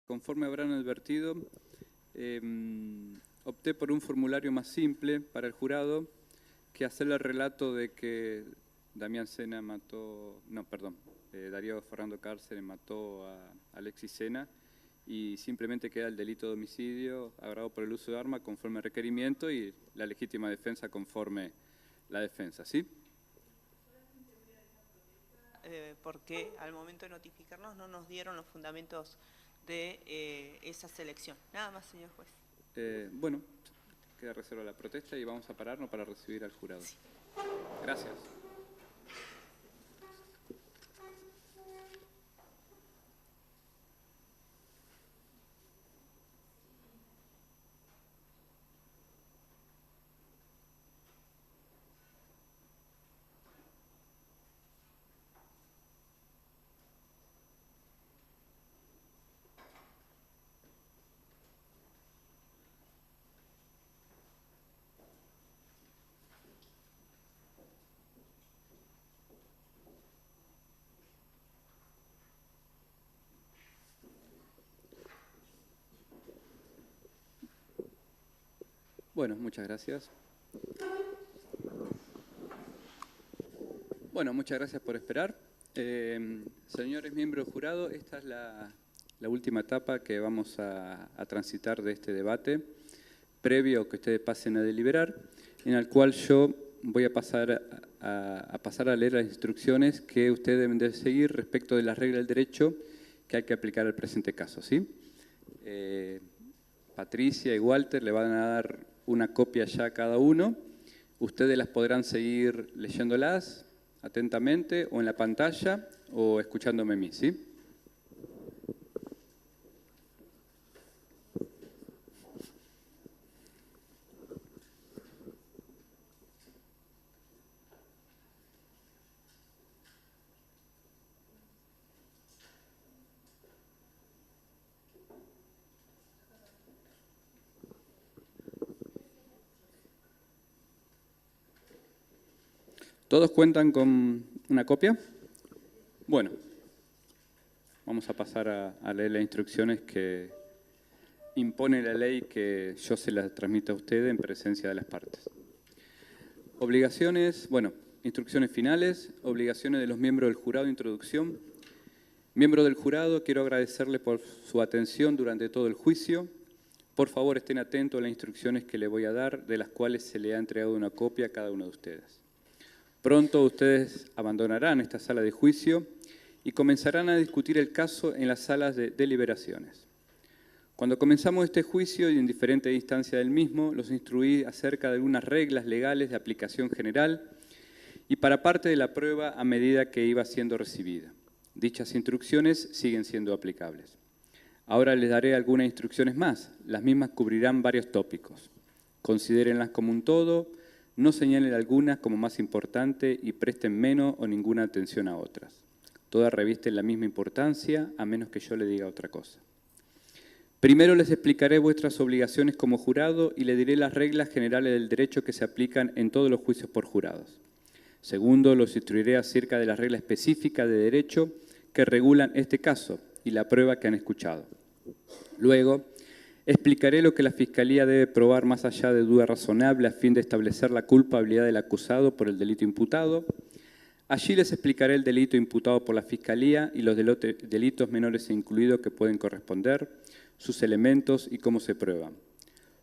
Conforme habrán advertido, opté por un formulario más simple para el jurado que hacer el relato de que Damián Sena mató, Darío Fernando Cárceres mató a Alexis Sena y simplemente queda el delito de homicidio agravado por el uso de arma conforme al requerimiento y la legítima defensa conforme la defensa, ¿sí? Porque al momento de notificarnos no nos dieron los fundamentos de esa selección. Nada más, señor juez. Bueno, queda reserva la protesta y vamos a pararnos para recibir al jurado. Sí. Gracias. Bueno, muchas gracias. Bueno, muchas gracias por esperar. Señores miembros del jurado, esta es la última etapa que vamos a transitar de este debate, previo a que ustedes pasen a deliberar, en el cual yo voy a pasar a leer las instrucciones que ustedes deben de seguir respecto de las reglas del derecho que hay que aplicar al presente caso, ¿sí? Patricia y Walter le van a dar una copia ya a cada uno. Ustedes las podrán seguir leyéndolas atentamente o en la pantalla o escuchándome a mí, ¿sí? ¿Todos cuentan con una copia? Bueno, vamos a pasar a leer las instrucciones que impone la ley que yo se las transmita a ustedes en presencia de las partes. Obligaciones, instrucciones finales, obligaciones de los miembros del jurado, introducción. Miembros del jurado, quiero agradecerles por su atención durante todo el juicio. Por favor, estén atentos a las instrucciones que les voy a dar, de las cuales se le ha entregado una copia a cada uno de ustedes. Pronto ustedes abandonarán esta sala de juicio y comenzarán a discutir el caso en las salas de deliberaciones. Cuando comenzamos este juicio y en diferentes instancias del mismo, los instruí acerca de algunas reglas legales de aplicación general y para parte de la prueba a medida que iba siendo recibida. Dichas instrucciones siguen siendo aplicables. Ahora les daré algunas instrucciones más. Las mismas cubrirán varios tópicos. Considérenlas como un todo, no señalen algunas como más importante y presten menos o ninguna atención a otras. Todas revisten la misma importancia, a menos que yo le diga otra cosa. Primero les explicaré vuestras obligaciones como jurado y le diré las reglas generales del derecho que se aplican en todos los juicios por jurados. Segundo, los instruiré acerca de las reglas específicas de derecho que regulan este caso y la prueba que han escuchado. Luego, explicaré lo que la Fiscalía debe probar más allá de duda razonable a fin de establecer la culpabilidad del acusado por el delito imputado. Allí les explicaré el delito imputado por la Fiscalía y los delitos menores incluidos que pueden corresponder, sus elementos y cómo se prueban.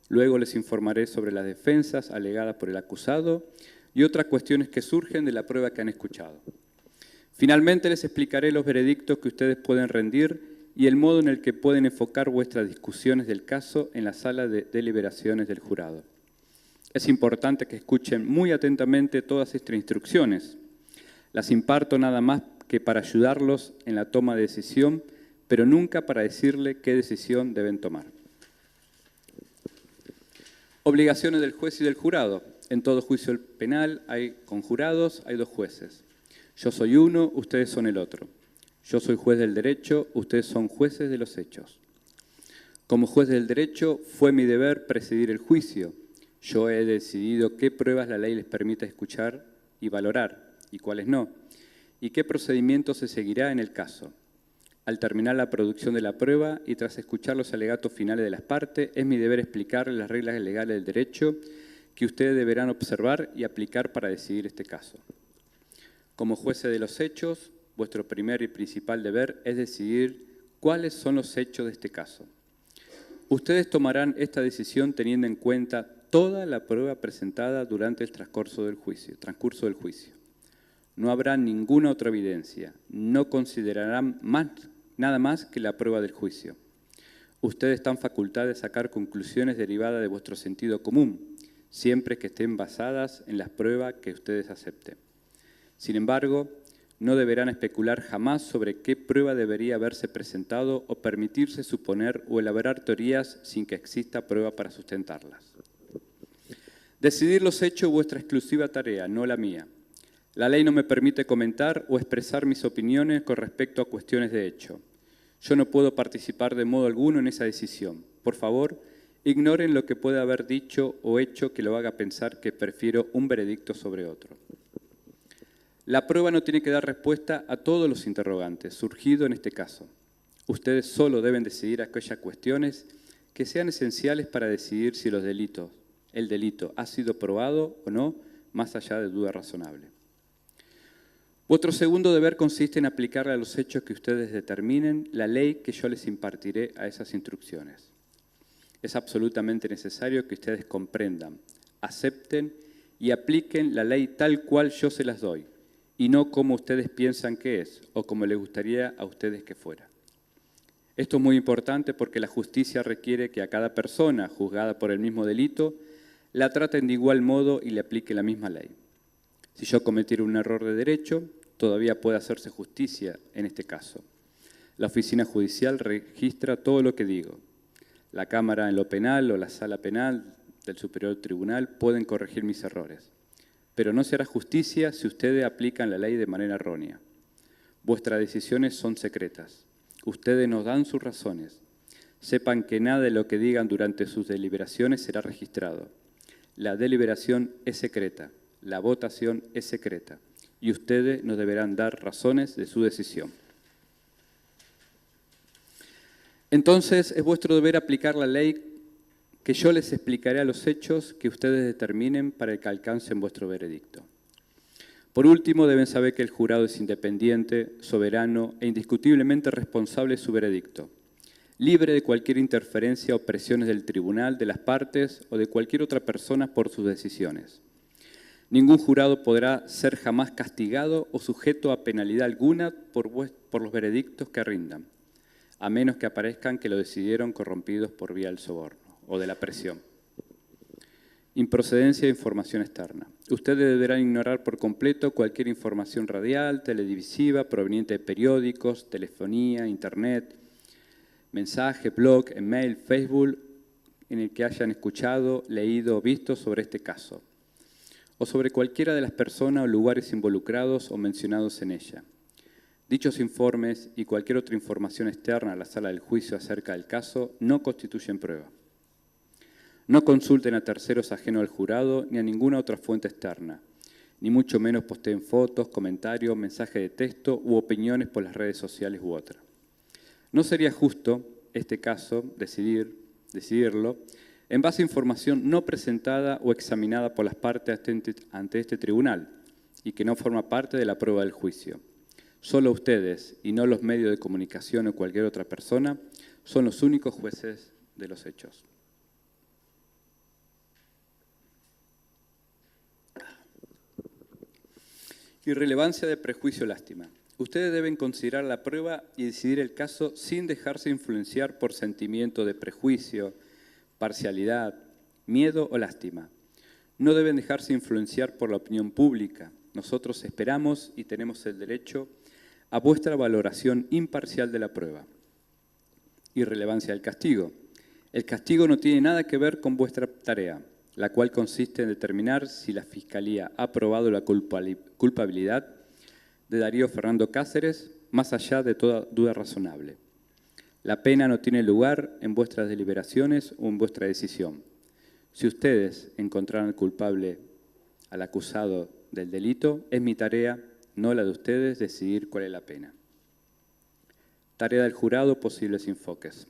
Luego les informaré sobre las defensas alegadas por el acusado y otras cuestiones que surgen de la prueba que han escuchado. Finalmente les explicaré los veredictos que ustedes pueden rendir y el modo en el que pueden enfocar vuestras discusiones del caso en la sala de deliberaciones del jurado. Es importante que escuchen muy atentamente todas estas instrucciones. Las imparto nada más que para ayudarlos en la toma de decisión, pero nunca para decirle qué decisión deben tomar. Obligaciones del juez y del jurado. En todo juicio penal hay conjurados, hay dos jueces. Yo soy uno, ustedes son el otro. Yo soy juez del derecho, ustedes son jueces de los hechos. Como juez del derecho, fue mi deber presidir el juicio. Yo he decidido qué pruebas la ley les permite escuchar y valorar, y cuáles no, y qué procedimiento se seguirá en el caso. Al terminar la producción de la prueba y tras escuchar los alegatos finales de las partes, es mi deber explicarles las reglas legales del derecho que ustedes deberán observar y aplicar para decidir este caso. Como jueces de los hechos, vuestro primer y principal deber es decidir cuáles son los hechos de este caso. Ustedes tomarán esta decisión teniendo en cuenta toda la prueba presentada durante el transcurso del juicio. No habrá ninguna otra evidencia, no considerarán nada más que la prueba del juicio. Ustedes están facultados de sacar conclusiones derivadas de vuestro sentido común, siempre que estén basadas en las pruebas que ustedes acepten. Sin embargo, no deberán especular jamás sobre qué prueba debería haberse presentado o permitirse suponer o elaborar teorías sin que exista prueba para sustentarlas. Decidir los hechos es vuestra exclusiva tarea, no la mía. La ley no me permite comentar o expresar mis opiniones con respecto a cuestiones de hecho. Yo no puedo participar de modo alguno en esa decisión. Por favor, ignoren lo que pueda haber dicho o hecho que lo haga pensar que prefiero un veredicto sobre otro. La prueba no tiene que dar respuesta a todos los interrogantes surgidos en este caso. Ustedes solo deben decidir aquellas cuestiones que sean esenciales para decidir si el delito ha sido probado o no, más allá de duda razonable. Vuestro segundo deber consiste en aplicarle a los hechos que ustedes determinen la ley que yo les impartiré a esas instrucciones. Es absolutamente necesario que ustedes comprendan, acepten y apliquen la ley tal cual yo se las doy, y no como ustedes piensan que es o como les gustaría a ustedes que fuera. Esto es muy importante porque la justicia requiere que a cada persona juzgada por el mismo delito la traten de igual modo y le aplique la misma ley. Si yo cometiera un error de derecho, todavía puede hacerse justicia en este caso. La oficina judicial registra todo lo que digo. La Cámara en lo penal o la Sala Penal del Superior Tribunal pueden corregir mis errores. Pero no se hará justicia si ustedes aplican la ley de manera errónea. Vuestras decisiones son secretas. Ustedes nos dan sus razones. Sepan que nada de lo que digan durante sus deliberaciones será registrado. La deliberación es secreta. La votación es secreta. Y ustedes nos deberán dar razones de su decisión. Entonces, es vuestro deber aplicar la ley que yo les explicaré a los hechos que ustedes determinen para que alcancen vuestro veredicto. Por último, deben saber que el jurado es independiente, soberano e indiscutiblemente responsable de su veredicto, libre de cualquier interferencia o presiones del tribunal, de las partes o de cualquier otra persona por sus decisiones. Ningún jurado podrá ser jamás castigado o sujeto a penalidad alguna por los veredictos que rindan, a menos que aparezcan que lo decidieron corrompidos por vía del soborno o de la presión. Improcedencia de información externa. Ustedes deberán ignorar por completo cualquier información radial, televisiva, proveniente de periódicos, telefonía, internet, mensaje, blog, email, Facebook, en el que hayan escuchado, leído o visto sobre este caso, o sobre cualquiera de las personas o lugares involucrados o mencionados en ella. Dichos informes y cualquier otra información externa a la sala del juicio acerca del caso no constituyen prueba. No consulten a terceros ajenos al jurado ni a ninguna otra fuente externa, ni mucho menos posteen fotos, comentarios, mensajes de texto u opiniones por las redes sociales u otras. No sería justo, este caso, decidirlo en base a información no presentada o examinada por las partes ante este tribunal y que no forma parte de la prueba del juicio. Solo ustedes, y no los medios de comunicación o cualquier otra persona, son los únicos jueces de los hechos. Irrelevancia de prejuicio o lástima. Ustedes deben considerar la prueba y decidir el caso sin dejarse influenciar por sentimiento de prejuicio, parcialidad, miedo o lástima. No deben dejarse influenciar por la opinión pública. Nosotros esperamos y tenemos el derecho a vuestra valoración imparcial de la prueba. Irrelevancia del castigo. El castigo no tiene nada que ver con vuestra tarea, la cual consiste en determinar si la Fiscalía ha probado la culpabilidad de Darío Fernando Cáceres, más allá de toda duda razonable. La pena no tiene lugar en vuestras deliberaciones o en vuestra decisión. Si ustedes encontraran culpable al acusado del delito, es mi tarea, no la de ustedes, decidir cuál es la pena. Tarea del jurado, posibles enfoques.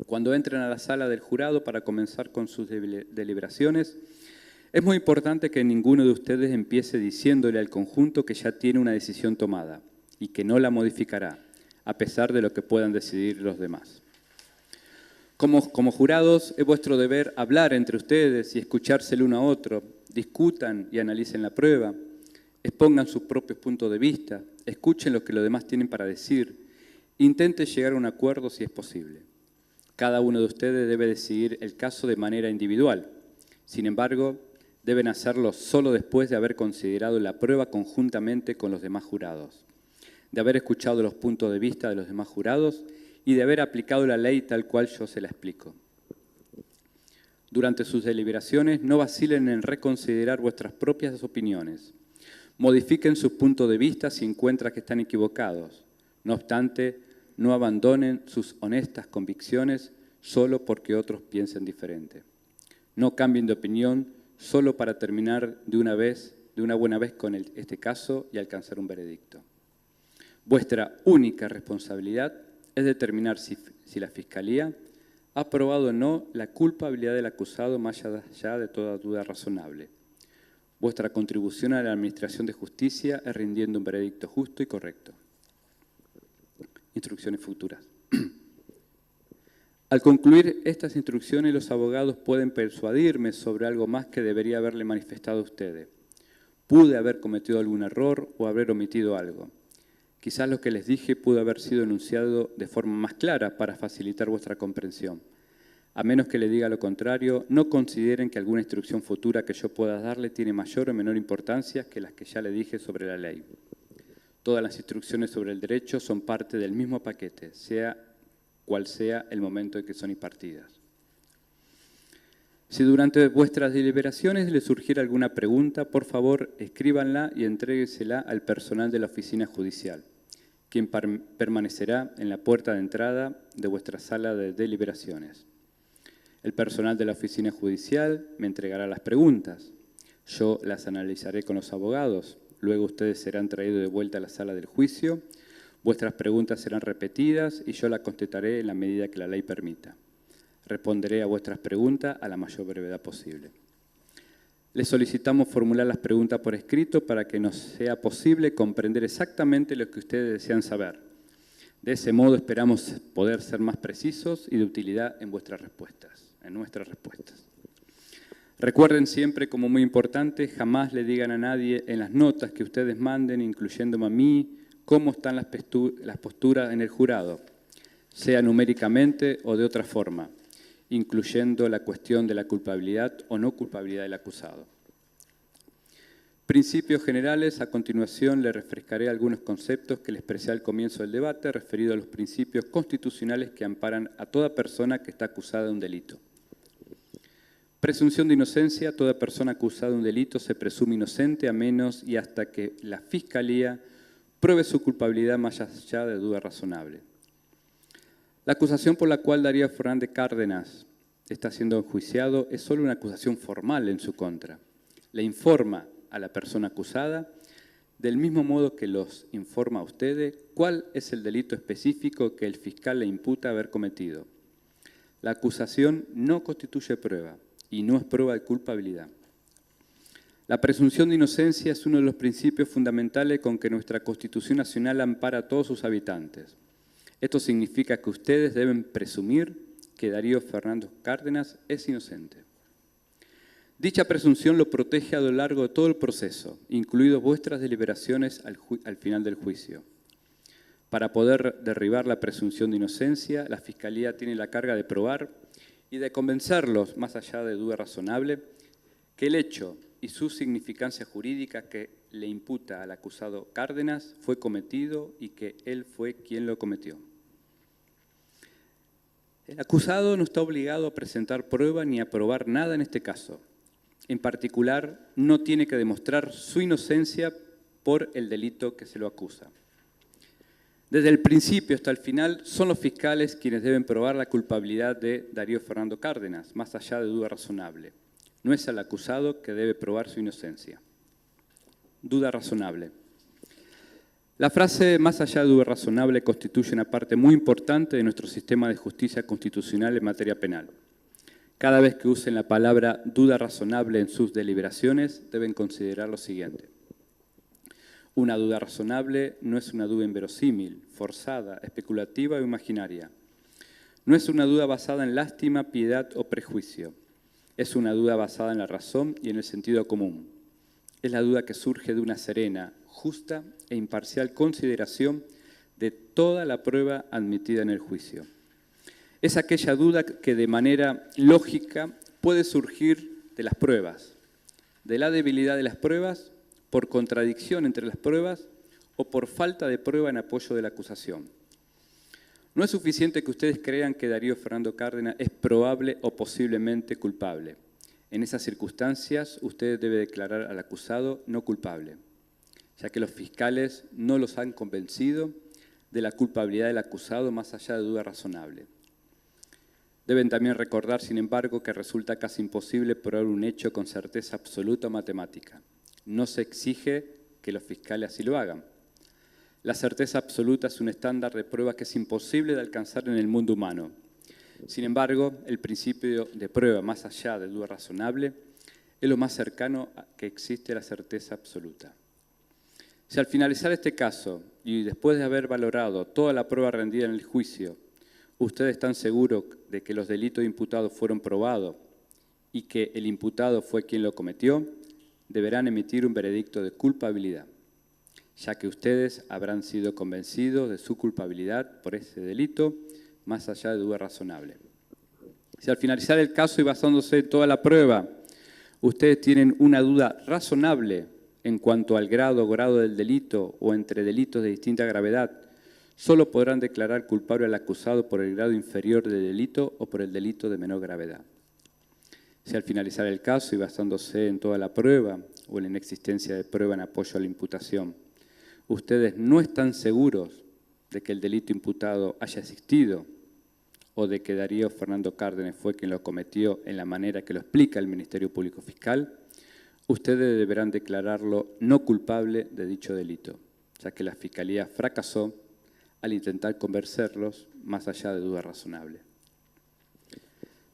Cuando entren a la sala del jurado para comenzar con sus deliberaciones, es muy importante que ninguno de ustedes empiece diciéndole al conjunto que ya tiene una decisión tomada y que no la modificará, a pesar de lo que puedan decidir los demás. Como jurados, es vuestro deber hablar entre ustedes y escucharse el uno a otro, discutan y analicen la prueba, expongan sus propios puntos de vista, escuchen lo que los demás tienen para decir, intenten llegar a un acuerdo si es posible. Cada uno de ustedes debe decidir el caso de manera individual. Sin embargo, deben hacerlo solo después de haber considerado la prueba conjuntamente con los demás jurados, de haber escuchado los puntos de vista de los demás jurados y de haber aplicado la ley tal cual yo se la explico. Durante sus deliberaciones, no vacilen en reconsiderar vuestras propias opiniones. Modifiquen sus puntos de vista si encuentran que están equivocados. No obstante, no abandonen sus honestas convicciones solo porque otros piensen diferente. No cambien de opinión solo para terminar de una buena vez con este caso y alcanzar un veredicto. Vuestra única responsabilidad es determinar si la Fiscalía ha probado o no la culpabilidad del acusado más allá de toda duda razonable. Vuestra contribución a la administración de justicia es rindiendo un veredicto justo y correcto. Instrucciones futuras. Al concluir estas instrucciones, los abogados pueden persuadirme sobre algo más que debería haberle manifestado a ustedes. Pude haber cometido algún error o haber omitido algo. Quizás lo que les dije pudo haber sido enunciado de forma más clara para facilitar vuestra comprensión. A menos que le diga lo contrario, no consideren que alguna instrucción futura que yo pueda darle tiene mayor o menor importancia que las que ya le dije sobre la ley. Todas las instrucciones sobre el derecho son parte del mismo paquete, sea cual sea el momento en que son impartidas. Si durante vuestras deliberaciones les surgiera alguna pregunta, por favor, escríbanla y entréguesela al personal de la oficina judicial, quien permanecerá en la puerta de entrada de vuestra sala de deliberaciones. El personal de la oficina judicial me entregará las preguntas. Yo las analizaré con los abogados. Luego ustedes serán traídos de vuelta a la sala del juicio. Vuestras preguntas serán repetidas y yo las contestaré en la medida que la ley permita. Responderé a vuestras preguntas a la mayor brevedad posible. Les solicitamos formular las preguntas por escrito para que nos sea posible comprender exactamente lo que ustedes desean saber. De ese modo esperamos poder ser más precisos y de utilidad en nuestras respuestas. Recuerden siempre, como muy importante, jamás le digan a nadie en las notas que ustedes manden, incluyéndome a mí, cómo están las posturas en el jurado, sea numéricamente o de otra forma. incluyendo la cuestión de la culpabilidad o no culpabilidad del acusado. Principios generales, a continuación le refrescaré algunos conceptos que le expresé al comienzo del debate referido a los principios constitucionales que amparan a toda persona que está acusada de un delito. Presunción de inocencia, toda persona acusada de un delito se presume inocente a menos y hasta que la Fiscalía pruebe su culpabilidad más allá de duda razonable. La acusación por la cual Darío Fernández Cárdenas está siendo enjuiciado es solo una acusación formal en su contra. Le informa a la persona acusada, del mismo modo que los informa a ustedes, cuál es el delito específico que el fiscal le imputa haber cometido. La acusación no constituye prueba y no es prueba de culpabilidad. La presunción de inocencia es uno de los principios fundamentales con que nuestra Constitución Nacional ampara a todos sus habitantes. Esto significa que ustedes deben presumir que Darío Fernández Cárdenas es inocente. Dicha presunción lo protege a lo largo de todo el proceso, incluidas vuestras deliberaciones al final del juicio. Para poder derribar la presunción de inocencia, la Fiscalía tiene la carga de probar y de convencerlos, más allá de duda razonable, que el hecho y su significancia jurídica que le imputa al acusado Cárdenas fue cometido y que él fue quien lo cometió. El acusado no está obligado a presentar prueba ni a probar nada en este caso. En particular, no tiene que demostrar su inocencia por el delito que se lo acusa. Desde el principio hasta el final, son los fiscales quienes deben probar la culpabilidad de Darío Fernández Cárdenas, más allá de duda razonable. No es el acusado que debe probar su inocencia. Duda razonable. La frase más allá de duda razonable constituye una parte muy importante de nuestro sistema de justicia constitucional en materia penal. Cada vez que usen la palabra duda razonable en sus deliberaciones, deben considerar lo siguiente. Una duda razonable no es una duda inverosímil, forzada, especulativa o imaginaria. No es una duda basada en lástima, piedad o prejuicio. Es una duda basada en la razón y en el sentido común. Es la duda que surge de una serena, justa e imparcial consideración de toda la prueba admitida en el juicio. Es aquella duda que de manera lógica puede surgir de las pruebas, de la debilidad de las pruebas, por contradicción entre las pruebas o por falta de prueba en apoyo de la acusación. No es suficiente que ustedes crean que Darío Fernández Cárdenas es probable o posiblemente culpable. En esas circunstancias, ustedes deben declarar al acusado no culpable, ya que los fiscales no los han convencido de la culpabilidad del acusado más allá de duda razonable. Deben también recordar, sin embargo, que resulta casi imposible probar un hecho con certeza absoluta o matemática. No se exige que los fiscales así lo hagan. La certeza absoluta es un estándar de prueba que es imposible de alcanzar en el mundo humano. Sin embargo, el principio de prueba más allá de duda razonable es lo más cercano que existe a la certeza absoluta. Si al finalizar este caso y después de haber valorado toda la prueba rendida en el juicio, ustedes están seguros de que los delitos imputados fueron probados y que el imputado fue quien lo cometió, deberán emitir un veredicto de culpabilidad, ya que ustedes habrán sido convencidos de su culpabilidad por ese delito, más allá de duda razonable. Si al finalizar el caso y basándose en toda la prueba, ustedes tienen una duda razonable en cuanto al grado del delito o entre delitos de distinta gravedad, solo podrán declarar culpable al acusado por el grado inferior del delito o por el delito de menor gravedad. Si al finalizar el caso y basándose en toda la prueba o en la inexistencia de prueba en apoyo a la imputación, ustedes no están seguros de que el delito imputado haya existido o de que Darío Fernández Cárdenas fue quien lo cometió en la manera que lo explica el Ministerio Público Fiscal, ustedes deberán declararlo no culpable de dicho delito, ya que la Fiscalía fracasó al intentar convencerlos más allá de duda razonable.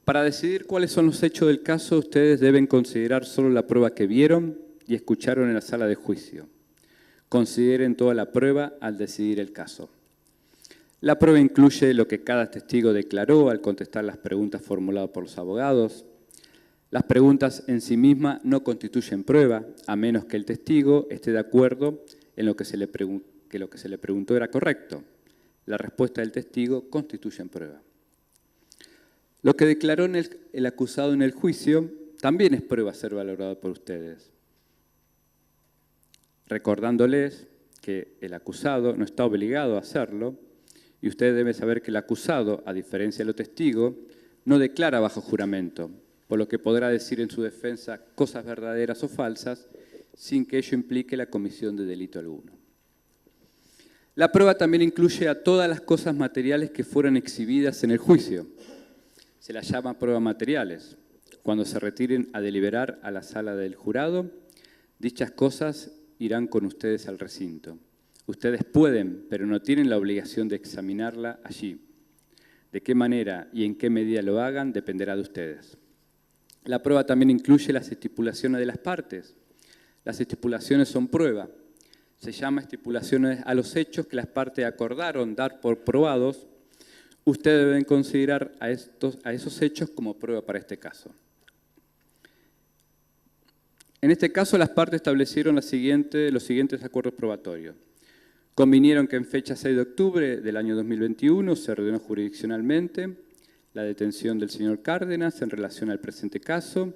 Para decidir cuáles son los hechos del caso, ustedes deben considerar solo la prueba que vieron y escucharon en la sala de juicio. Consideren toda la prueba al decidir el caso. La prueba incluye lo que cada testigo declaró al contestar las preguntas formuladas por los abogados. Las preguntas en sí mismas no constituyen prueba, a menos que el testigo esté de acuerdo en lo que se le preguntó era correcto. La respuesta del testigo constituye prueba. Lo que declaró el acusado en el juicio también es prueba a ser valorado por ustedes, recordándoles que el acusado no está obligado a hacerlo y ustedes deben saber que el acusado, a diferencia de los testigos, no declara bajo juramento, por lo que podrá decir en su defensa cosas verdaderas o falsas sin que ello implique la comisión de delito alguno. La prueba también incluye a todas las cosas materiales que fueron exhibidas en el juicio. Se las llama pruebas materiales. Cuando se retiren a deliberar a la sala del jurado, dichas cosas irán con ustedes al recinto. Ustedes pueden, pero no tienen la obligación de examinarla allí. De qué manera y en qué medida lo hagan dependerá de ustedes. La prueba también incluye las estipulaciones de las partes. Las estipulaciones son prueba. Se llama estipulaciones a los hechos que las partes acordaron dar por probados. Ustedes deben considerar a esos hechos como prueba para este caso. En este caso, las partes establecieron los siguientes acuerdos probatorios. Convinieron que en fecha 6 de octubre del año 2021 se ordenó jurisdiccionalmente la detención del señor Cárdenas en relación al presente caso.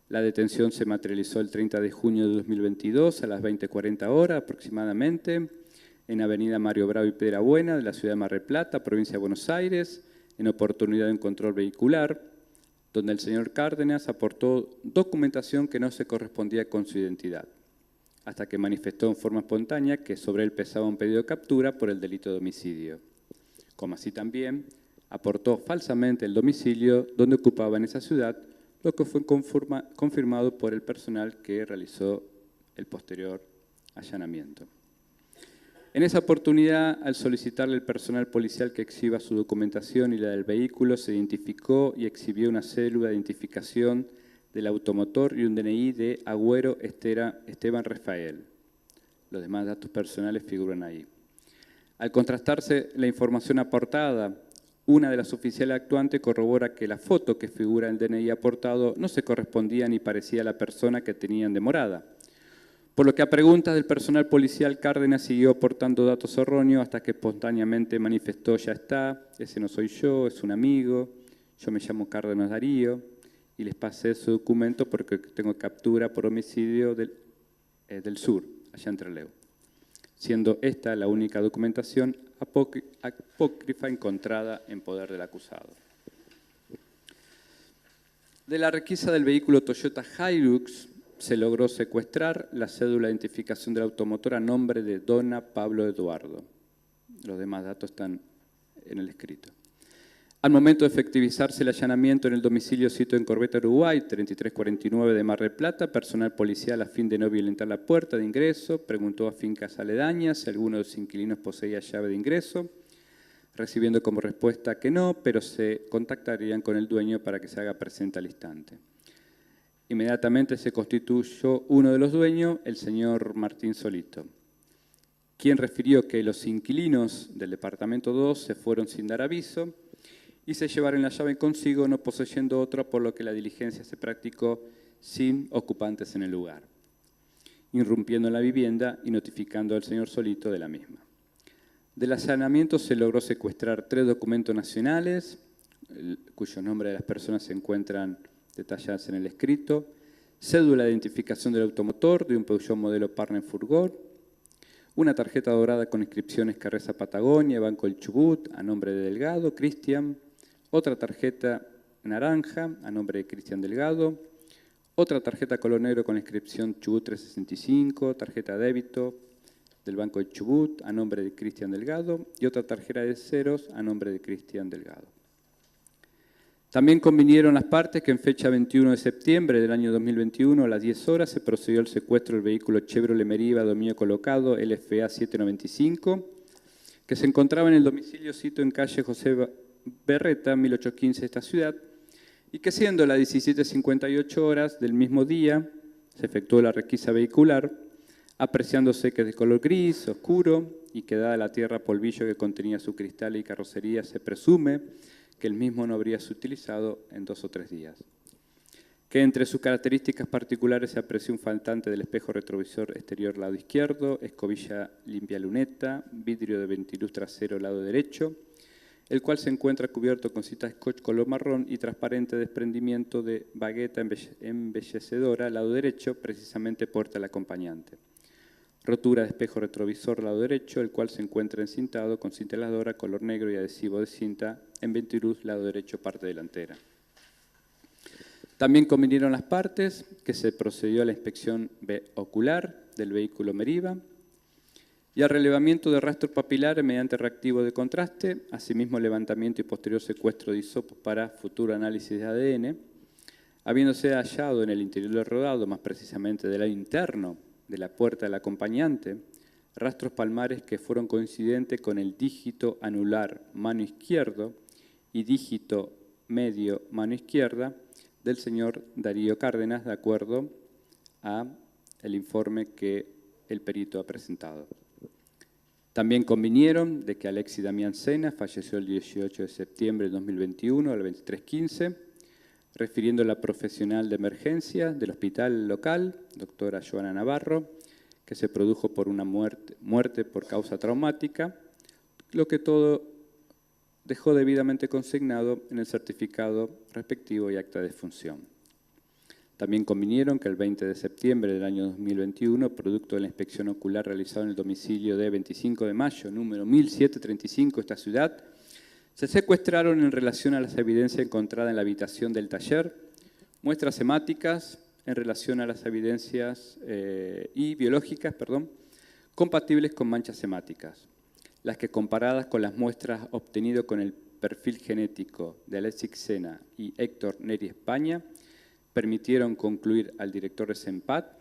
La detención se materializó el 30 de junio de 2022 a las 20:40 horas aproximadamente en Avenida Mario Bravo y Piedrabuena de la ciudad de Mar del Plata, provincia de Buenos Aires, en oportunidad de un control vehicular, donde el señor Cárdenas aportó documentación que no se correspondía con su identidad, hasta que manifestó en forma espontánea que sobre él pesaba un pedido de captura por el delito de homicidio, como así también aportó falsamente el domicilio donde ocupaba en esa ciudad, lo que fue confirmado por el personal que realizó el posterior allanamiento. En esa oportunidad, al solicitarle al personal policial que exhiba su documentación y la del vehículo, se identificó y exhibió una cédula de identificación del automotor y un DNI de Agüero Esteban Rafael. Los demás datos personales figuran ahí. Al contrastarse la información aportada, una de las oficiales actuantes corrobora que la foto que figura en el DNI aportado no se correspondía ni parecía a la persona que tenían de morada. Por lo que a preguntas del personal policial, Cárdenas siguió aportando datos erróneos hasta que espontáneamente manifestó: ya está, ese no soy yo, es un amigo, yo me llamo Cárdenas Darío y les pasé su documento porque tengo captura por homicidio del sur, allá en Trelew, siendo esta la única documentación apócrifa encontrada en poder del acusado. De la requisa del vehículo Toyota Hilux se logró secuestrar la cédula de identificación del automotor a nombre de Dona Pablo Eduardo. Los demás datos están en el escrito. Al momento de efectivizarse el allanamiento en el domicilio sito en Corbeta, Uruguay, 3349 de Mar del Plata, personal policial, a fin de no violentar la puerta de ingreso, preguntó a fincas aledañas si alguno de los inquilinos poseía llave de ingreso, recibiendo como respuesta que no, pero se contactarían con el dueño para que se haga presente al instante. Inmediatamente se constituyó uno de los dueños, el señor Martín Solito, quien refirió que los inquilinos del departamento 2 se fueron sin dar aviso y se llevaron la llave consigo, no poseyendo otra, por lo que la diligencia se practicó sin ocupantes en el lugar, irrumpiendo en la vivienda y notificando al señor Solito de la misma. Del allanamiento se logró secuestrar 3 documentos nacionales, cuyos nombres de las personas se encuentran detalladas en el escrito, cédula de identificación del automotor de un Peugeot modelo Partner Furgón, una tarjeta dorada con inscripciones Carreza Patagonia, Banco El Chubut, a nombre de Delgado, Cristian, otra tarjeta naranja, a nombre de Cristian Delgado, otra tarjeta color negro con la inscripción Chubut 365, tarjeta débito del Banco El Chubut, a nombre de Cristian Delgado, y otra tarjeta de ceros, a nombre de Cristian Delgado. También convinieron las partes que en fecha 21 de septiembre del año 2021 a las 10 horas se procedió al secuestro del vehículo Chevrolet Meriva dominio colocado LFA 795, que se encontraba en el domicilio sito en calle José Berreta, 1815 de esta ciudad, y que siendo las 17:58 horas del mismo día se efectuó la requisa vehicular, apreciándose que es de color gris, oscuro, y que dada la tierra polvillo que contenía su cristal y carrocería, se presume que el mismo no habría sido utilizado en 2 o 3 días. Que entre sus características particulares se aprecia un faltante del espejo retrovisor exterior lado izquierdo, escobilla limpia luneta, vidrio de ventiluz trasero lado derecho, el cual se encuentra cubierto con cinta scotch color marrón y transparente desprendimiento de bagueta embellecedora al lado derecho, precisamente puerta al acompañante. Rotura de espejo retrovisor lado derecho, el cual se encuentra encintado con cinta heladora color negro y adhesivo de cinta en ventiluz lado derecho parte delantera. También convinieron las partes que se procedió a la inspección ocular del vehículo Meriva y al relevamiento de rastros papilares mediante reactivo de contraste, asimismo levantamiento y posterior secuestro de hisopos para futuro análisis de ADN, habiéndose hallado en el interior del rodado, más precisamente del lado interno de la puerta del acompañante, rastros palmares que fueron coincidentes con el dígito anular mano izquierdo y dígito medio mano izquierda del señor Darío Cárdenas, de acuerdo a el informe que el perito ha presentado. También convinieron de que Alexis Damián Sena falleció el 18 de septiembre de 2021 a las 23:15, refiriendo a la profesional de emergencia del hospital local, doctora Joana Navarro, que se produjo por una muerte por causa traumática, lo que todo dejó debidamente consignado en el certificado respectivo y acta de defunción. También convinieron que el 20 de septiembre del año 2021, producto de la inspección ocular realizada en el domicilio de 25 de mayo, número 1735, esta ciudad, se secuestraron en relación a las evidencias encontradas en la habitación del taller, muestras hemáticas en relación a las evidencias biológicas, compatibles con manchas hemáticas, las que comparadas con las muestras obtenidas con el perfil genético de Alexis Sena y Héctor Neri España, permitieron concluir al director de CEMPAT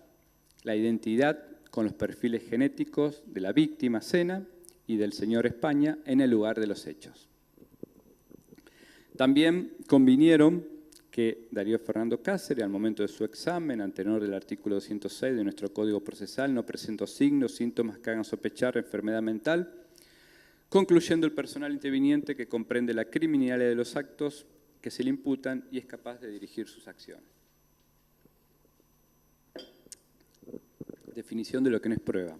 la identidad con los perfiles genéticos de la víctima Sena y del señor España en el lugar de los hechos. También convinieron que Darío Fernando Cáceres, al momento de su examen, ante tenor del artículo 206 de nuestro Código Procesal, no presentó signos, síntomas que hagan sospechar enfermedad mental, concluyendo el personal interviniente que comprende la criminalidad de los actos que se le imputan y es capaz de dirigir sus acciones. Definición de lo que no es prueba.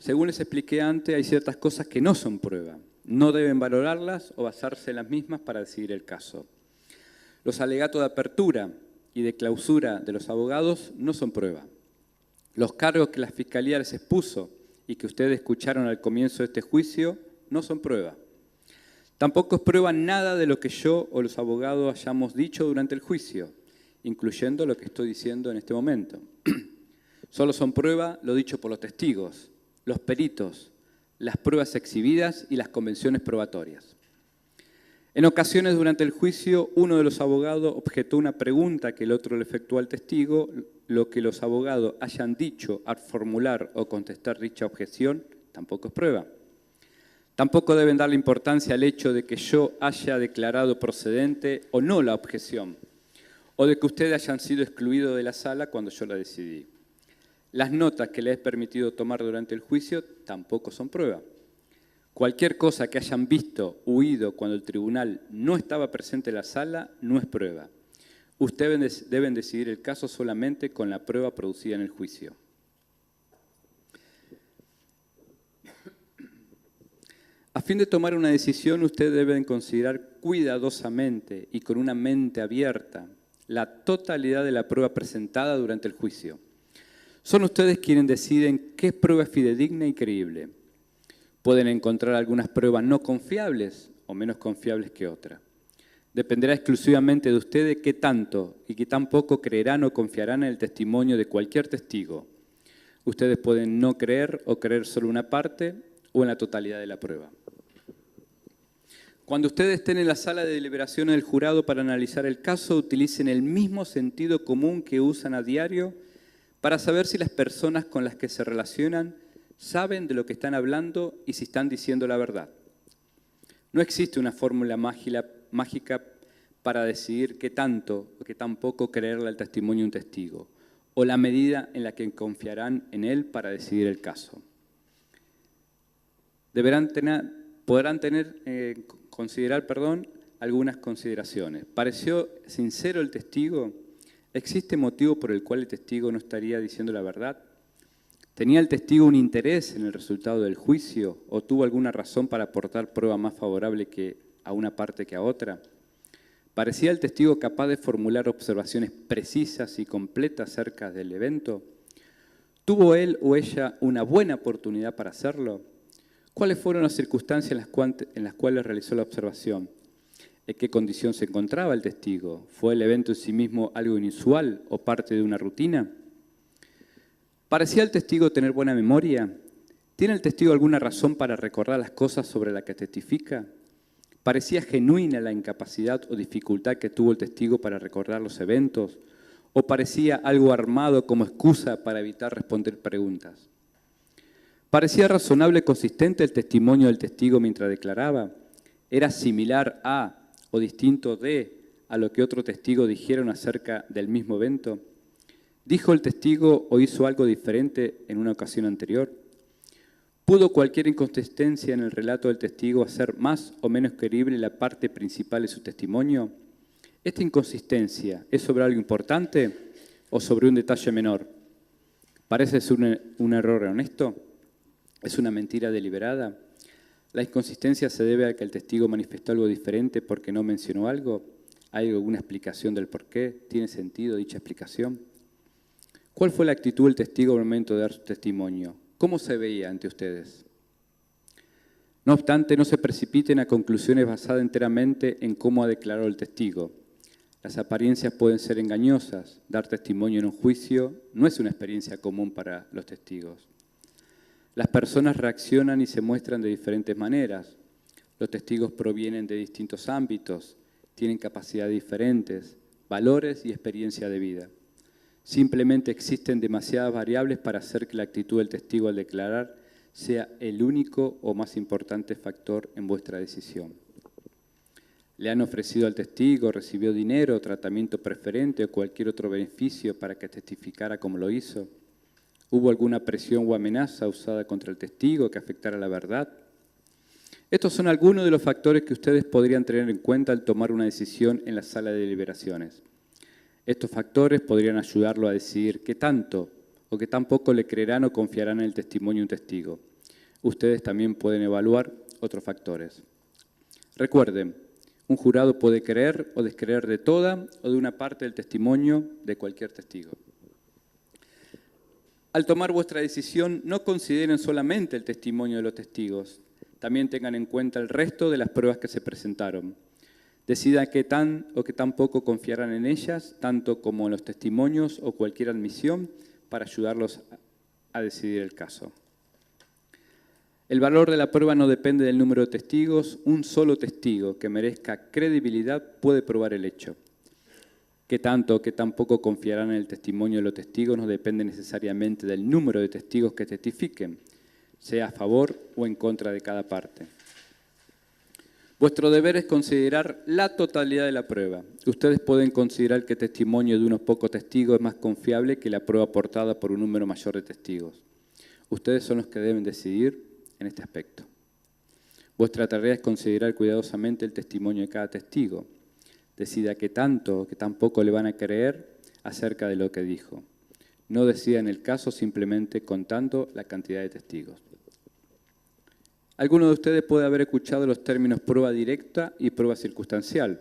Según les expliqué antes, hay ciertas cosas que no son prueba. No deben valorarlas o basarse en las mismas para decidir el caso. Los alegatos de apertura y de clausura de los abogados no son prueba. Los cargos que la Fiscalía les expuso y que ustedes escucharon al comienzo de este juicio no son prueba. Tampoco es prueba nada de lo que yo o los abogados hayamos dicho durante el juicio, incluyendo lo que estoy diciendo en este momento. Solo son prueba lo dicho por los testigos, los peritos, las pruebas exhibidas y las convenciones probatorias. En ocasiones durante el juicio, uno de los abogados objetó una pregunta que el otro le efectuó al testigo. Lo que los abogados hayan dicho al formular o contestar dicha objeción tampoco es prueba. Tampoco deben darle importancia al hecho de que yo haya declarado procedente o no la objeción, o de que ustedes hayan sido excluidos de la sala cuando yo la decidí. Las notas que les he permitido tomar durante el juicio tampoco son prueba. Cualquier cosa que hayan visto o oído cuando el tribunal no estaba presente en la sala no es prueba. Ustedes deben decidir el caso solamente con la prueba producida en el juicio. A fin de tomar una decisión, ustedes deben considerar cuidadosamente y con una mente abierta la totalidad de la prueba presentada durante el juicio. Son ustedes quienes deciden qué prueba es fidedigna y creíble. Pueden encontrar algunas pruebas no confiables o menos confiables que otras. Dependerá exclusivamente de ustedes qué tanto y qué tan poco creerán o confiarán en el testimonio de cualquier testigo. Ustedes pueden no creer o creer solo una parte o en la totalidad de la prueba. Cuando ustedes estén en la sala de deliberaciones del jurado para analizar el caso, utilicen el mismo sentido común que usan a diario para saber si las personas con las que se relacionan saben de lo que están hablando y si están diciendo la verdad. No existe una fórmula mágica para decidir qué tanto o qué tan poco creerle al testimonio de un testigo, o la medida en la que confiarán en él para decidir el caso. Podrán considerar algunas consideraciones. ¿Pareció sincero el testigo? ¿Existe motivo por el cual el testigo no estaría diciendo la verdad? ¿Tenía el testigo un interés en el resultado del juicio o tuvo alguna razón para aportar prueba más favorable a una parte que a otra? ¿Parecía el testigo capaz de formular observaciones precisas y completas acerca del evento? ¿Tuvo él o ella una buena oportunidad para hacerlo? ¿Cuáles fueron las circunstancias en las cuales realizó la observación? ¿En qué condición se encontraba el testigo? ¿Fue el evento en sí mismo algo inusual o parte de una rutina? ¿Parecía el testigo tener buena memoria? ¿Tiene el testigo alguna razón para recordar las cosas sobre las que testifica? ¿Parecía genuina la incapacidad o dificultad que tuvo el testigo para recordar los eventos? ¿O parecía algo armado como excusa para evitar responder preguntas? ¿Parecía razonable y consistente el testimonio del testigo mientras declaraba? ¿Era similar a o distinto de a lo que otro testigo dijeron acerca del mismo evento? ¿Dijo el testigo o hizo algo diferente en una ocasión anterior? ¿Pudo cualquier inconsistencia en el relato del testigo hacer más o menos creíble la parte principal de su testimonio? ¿Esta inconsistencia es sobre algo importante o sobre un detalle menor? ¿Parece ser un error honesto? ¿Es una mentira deliberada? ¿La inconsistencia se debe a que el testigo manifestó algo diferente porque no mencionó algo? ¿Hay alguna explicación del por qué? ¿Tiene sentido dicha explicación? ¿Cuál fue la actitud del testigo al momento de dar su testimonio? ¿Cómo se veía ante ustedes? No obstante, no se precipiten a conclusiones basadas enteramente en cómo ha declarado el testigo. Las apariencias pueden ser engañosas. Dar testimonio en un juicio no es una experiencia común para los testigos. Las personas reaccionan y se muestran de diferentes maneras. Los testigos provienen de distintos ámbitos, tienen capacidades diferentes, valores y experiencia de vida. Simplemente existen demasiadas variables para hacer que la actitud del testigo al declarar sea el único o más importante factor en vuestra decisión. ¿Le han ofrecido al testigo, recibió dinero, tratamiento preferente o cualquier otro beneficio para que testificara como lo hizo? ¿Hubo alguna presión o amenaza usada contra el testigo que afectara la verdad? Estos son algunos de los factores que ustedes podrían tener en cuenta al tomar una decisión en la sala de deliberaciones. Estos factores podrían ayudarlo a decidir qué tanto o qué tan poco le creerán o confiarán en el testimonio de un testigo. Ustedes también pueden evaluar otros factores. Recuerden, un jurado puede creer o descreer de toda o de una parte del testimonio de cualquier testigo. Al tomar vuestra decisión, no consideren solamente el testimonio de los testigos, también tengan en cuenta el resto de las pruebas que se presentaron. Decidan qué tan o qué tan poco confiarán en ellas, tanto como en los testimonios o cualquier admisión, para ayudarlos a decidir el caso. El valor de la prueba no depende del número de testigos. Un solo testigo que merezca credibilidad puede probar el hecho. Qué tanto o qué tan poco confiarán en el testimonio de los testigos no depende necesariamente del número de testigos que testifiquen, sea a favor o en contra de cada parte. Vuestro deber es considerar la totalidad de la prueba. Ustedes pueden considerar que el testimonio de unos pocos testigos es más confiable que la prueba aportada por un número mayor de testigos. Ustedes son los que deben decidir en este aspecto. Vuestra tarea es considerar cuidadosamente el testimonio de cada testigo. Decida qué tanto o qué tan poco le van a creer acerca de lo que dijo. No decidan el caso simplemente contando la cantidad de testigos. Alguno de ustedes puede haber escuchado los términos prueba directa y prueba circunstancial.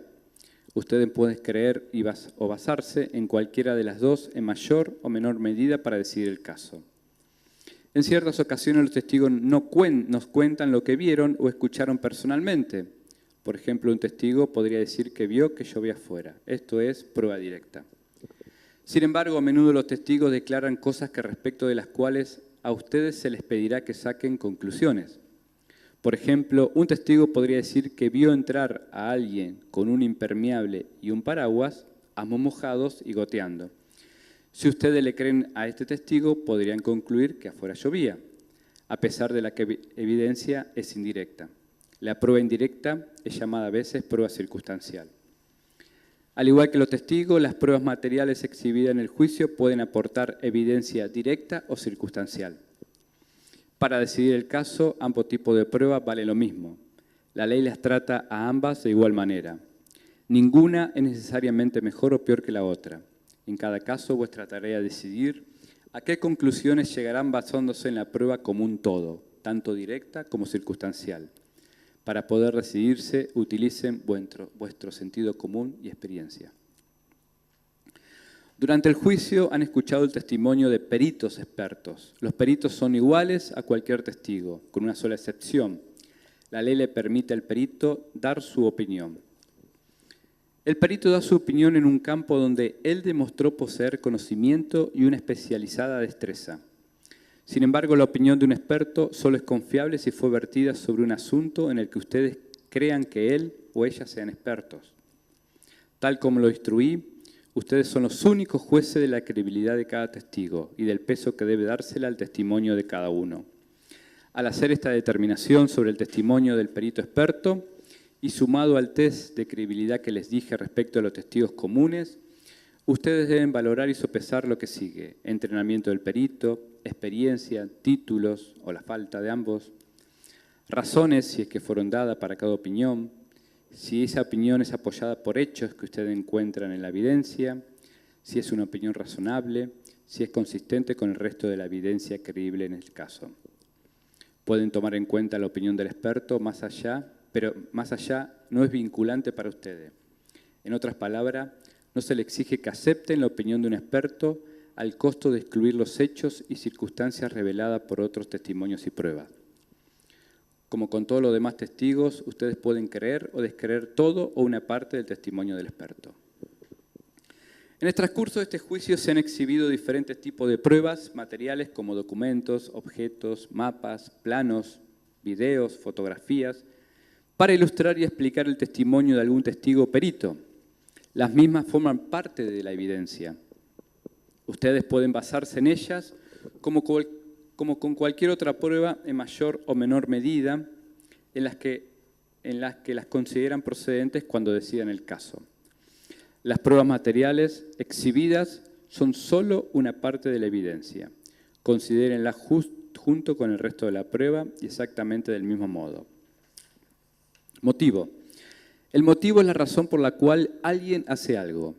Ustedes pueden creer o basarse en cualquiera de las dos en mayor o menor medida para decidir el caso. En ciertas ocasiones los testigos nos cuentan lo que vieron o escucharon personalmente. Por ejemplo, un testigo podría decir que vio que llovía afuera. Esto es prueba directa. Sin embargo, a menudo los testigos declaran cosas que respecto de las cuales a ustedes se les pedirá que saquen conclusiones. Por ejemplo, un testigo podría decir que vio entrar a alguien con un impermeable y un paraguas, ambos mojados y goteando. Si ustedes le creen a este testigo, podrían concluir que afuera llovía, a pesar de la que evidencia es indirecta. La prueba indirecta es llamada a veces prueba circunstancial. Al igual que los testigos, las pruebas materiales exhibidas en el juicio pueden aportar evidencia directa o circunstancial. Para decidir el caso, ambos tipos de pruebas valen lo mismo. La ley las trata a ambas de igual manera. Ninguna es necesariamente mejor o peor que la otra. En cada caso, vuestra tarea es decidir ¿A qué conclusiones llegarán basándose en la prueba como un todo, tanto directa como circunstancial? Para poder decidirse, utilicen vuestro sentido común y experiencia. Durante el juicio han escuchado el testimonio de peritos expertos. Los peritos son iguales a cualquier testigo, con una sola excepción. La ley le permite al perito dar su opinión. El perito da su opinión en un campo donde él demostró poseer conocimiento y una especializada destreza. Sin embargo, la opinión de un experto solo es confiable si fue vertida sobre un asunto en el que ustedes crean que él o ella sean expertos. Tal como lo instruí, ustedes son los únicos jueces de la credibilidad de cada testigo y del peso que debe dársela al testimonio de cada uno. Al hacer esta determinación sobre el testimonio del perito experto y sumado al test de credibilidad que les dije respecto a los testigos comunes, ustedes deben valorar y sopesar lo que sigue: entrenamiento del perito, experiencia, títulos o la falta de ambos, razones si es que fueron dadas para cada opinión, si esa opinión es apoyada por hechos que ustedes encuentran en la evidencia, si es una opinión razonable, si es consistente con el resto de la evidencia creíble en el caso. Pueden tomar en cuenta la opinión del experto pero más allá no es vinculante para ustedes. En otras palabras, no se le exige que acepten la opinión de un experto al costo de excluir los hechos y circunstancias reveladas por otros testimonios y pruebas. Como con todos los demás testigos, ustedes pueden creer o descreer todo o una parte del testimonio del experto. En el transcurso de este juicio se han exhibido diferentes tipos de pruebas materiales como documentos, objetos, mapas, planos, videos, fotografías, para ilustrar y explicar el testimonio de algún testigo o perito. Las mismas forman parte de la evidencia. Ustedes pueden basarse en ellas como con cualquier otra prueba en mayor o menor medida en las que las consideran procedentes cuando decidan el caso. Las pruebas materiales exhibidas son solo una parte de la evidencia. Considérenlas junto con el resto de la prueba y exactamente del mismo modo. Motivo. El motivo es la razón por la cual alguien hace algo.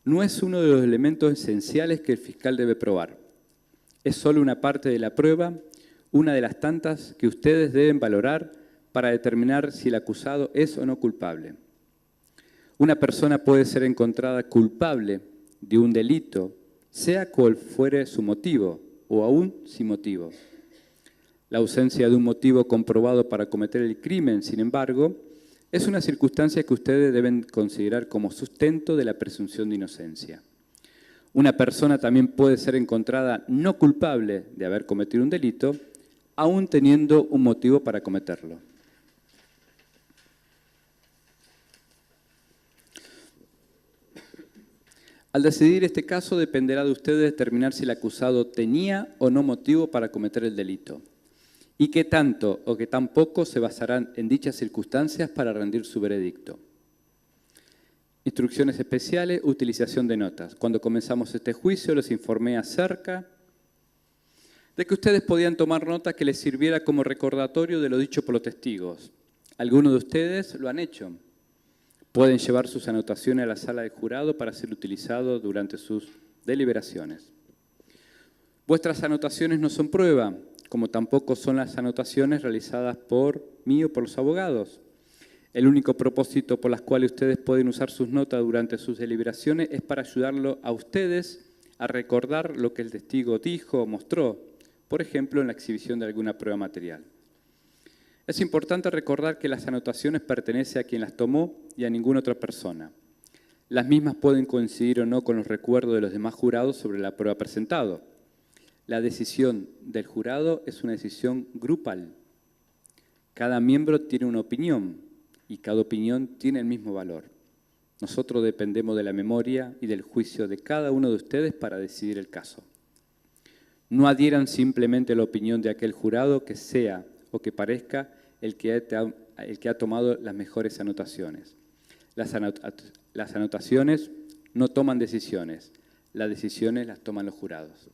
No es uno de los elementos esenciales que el fiscal debe probar. Es solo una parte de la prueba, una de las tantas que ustedes deben valorar para determinar si el acusado es o no culpable. Una persona puede ser encontrada culpable de un delito, sea cual fuere su motivo, o aún sin motivo. La ausencia de un motivo comprobado para cometer el crimen, sin embargo, es una circunstancia que ustedes deben considerar como sustento de la presunción de inocencia. Una persona también puede ser encontrada no culpable de haber cometido un delito, aún teniendo un motivo para cometerlo. Al decidir este caso, dependerá de ustedes determinar si el acusado tenía o no motivo para cometer el delito, y qué tanto o qué tan poco se basarán en dichas circunstancias para rendir su veredicto. Instrucciones especiales, utilización de notas. Cuando comenzamos este juicio les informé acerca de que ustedes podían tomar nota que les sirviera como recordatorio de lo dicho por los testigos. Algunos de ustedes lo han hecho. Pueden llevar sus anotaciones a la sala de jurado para ser utilizado durante sus deliberaciones. Vuestras anotaciones no son prueba, como tampoco son las anotaciones realizadas por mí o por los abogados. El único propósito por las cuales ustedes pueden usar sus notas durante sus deliberaciones es para ayudarlo a ustedes a recordar lo que el testigo dijo o mostró, por ejemplo, en la exhibición de alguna prueba material. Es importante recordar que las anotaciones pertenecen a quien las tomó y a ninguna otra persona. Las mismas pueden coincidir o no con los recuerdos de los demás jurados sobre la prueba presentada. La decisión del jurado es una decisión grupal. Cada miembro tiene una opinión y cada opinión tiene el mismo valor. Nosotros dependemos de la memoria y del juicio de cada uno de ustedes para decidir el caso. No adhieran simplemente a la opinión de aquel jurado que sea o que parezca el que ha tomado las mejores anotaciones. Las anotaciones no toman decisiones, las decisiones las toman los jurados.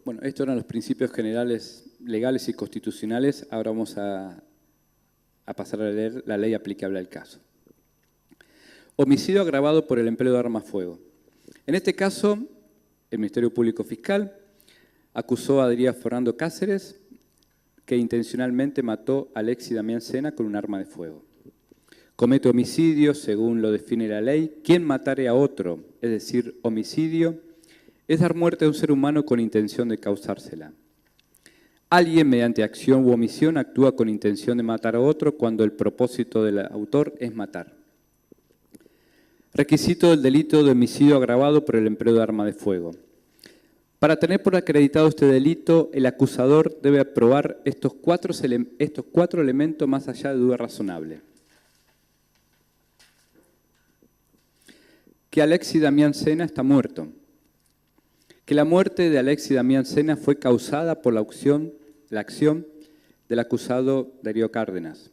Bueno, estos eran los principios generales legales y constitucionales. Ahora vamos a pasar a leer la ley aplicable al caso. homicidio agravado por el empleo de arma de fuego. En este caso, el Ministerio Público Fiscal acusó a Darío Fernando Cáceres que intencionalmente mató a Alexis Damián Sena con un arma de fuego. Comete homicidio, según lo define la ley, quien matare a otro, es decir, homicidio, es dar muerte a un ser humano con intención de causársela. Alguien, mediante acción u omisión, actúa con intención de matar a otro cuando el propósito del autor es matar. Requisito del delito de homicidio agravado por el empleo de arma de fuego. Para tener por acreditado este delito, el acusador debe probar estos cuatro elementos más allá de duda razonable. Que Alexis Damián Sena está muerto. Que la muerte de Alexis Damián Sena fue causada por la acción del acusado Darío Cárdenas.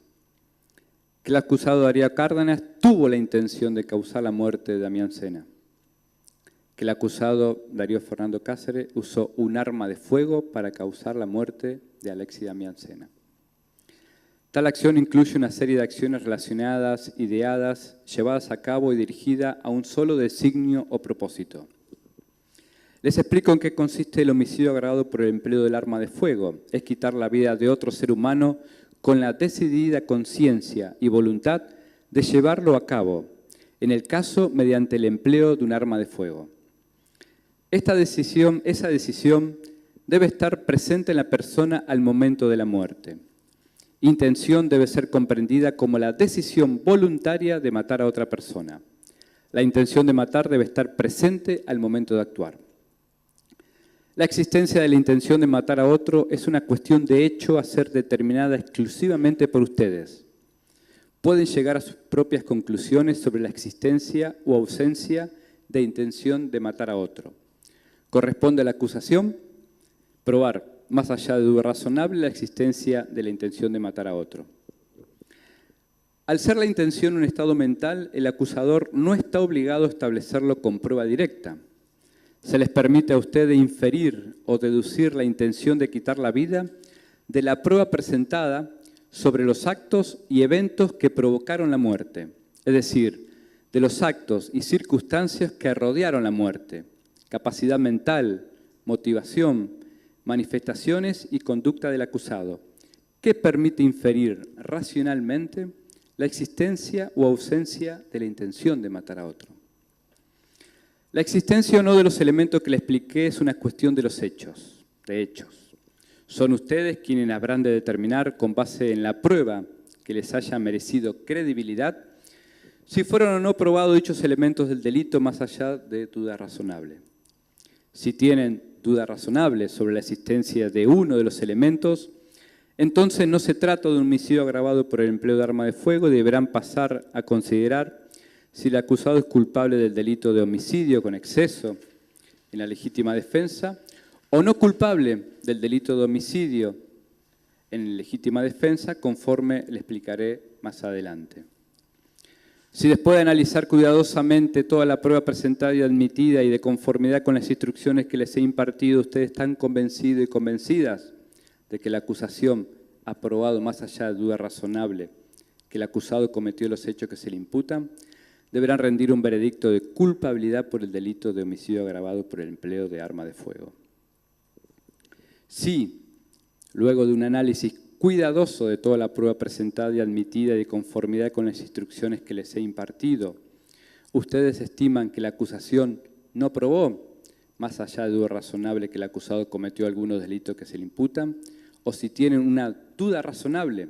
Que el acusado Darío Cárdenas tuvo la intención de causar la muerte de Damián Sena. Que el acusado Darío Fernando Cáceres usó un arma de fuego para causar la muerte de Alexis Damián Sena. Tal acción incluye una serie de acciones relacionadas, ideadas, llevadas a cabo y dirigidas a un solo designio o propósito. Les explico en qué consiste el homicidio agravado por el empleo del arma de fuego. Es quitar la vida de otro ser humano con la decidida conciencia y voluntad de llevarlo a cabo, en el caso mediante el empleo de un arma de fuego. Esa decisión debe estar presente en la persona al momento de la muerte. Intención debe ser comprendida como la decisión voluntaria de matar a otra persona. La intención de matar debe estar presente al momento de actuar. La existencia de la intención de matar a otro es una cuestión de hecho a ser determinada exclusivamente por ustedes. Pueden llegar a sus propias conclusiones sobre la existencia o ausencia de intención de matar a otro. Corresponde a la acusación probar, más allá de duda razonable, la existencia de la intención de matar a otro. Al ser la intención un estado mental, el acusador no está obligado a establecerlo con prueba directa. Se les permite a ustedes inferir o deducir la intención de quitar la vida de la prueba presentada sobre los actos y eventos que provocaron la muerte, es decir, de los actos y circunstancias que rodearon la muerte, capacidad mental, motivación, manifestaciones y conducta del acusado, que permite inferir racionalmente la existencia o ausencia de la intención de matar a otro. La existencia o no de los elementos que le expliqué es una cuestión de los hechos, de hechos. Son ustedes quienes habrán de determinar, con base en la prueba que les haya merecido credibilidad, si fueron o no probados dichos elementos del delito más allá de duda razonable. Si tienen duda razonable sobre la existencia de uno de los elementos, entonces no se trata de un homicidio agravado por el empleo de arma de fuego y deberán pasar a considerar si el acusado es culpable del delito de homicidio con exceso en la legítima defensa o no culpable del delito de homicidio en legítima defensa, conforme le explicaré más adelante. Si después de analizar cuidadosamente toda la prueba presentada y admitida y de conformidad con las instrucciones que les he impartido, ustedes están convencidos y convencidas de que la acusación ha probado más allá de duda razonable que el acusado cometió los hechos que se le imputan, deberán rendir un veredicto de culpabilidad por el delito de homicidio agravado por el empleo de arma de fuego. Si, luego de un análisis cuidadoso de toda la prueba presentada y admitida y de conformidad con las instrucciones que les he impartido, ustedes estiman que la acusación no probó, más allá de duda razonable, que el acusado cometió algunos delitos que se le imputan, o si tienen una duda razonable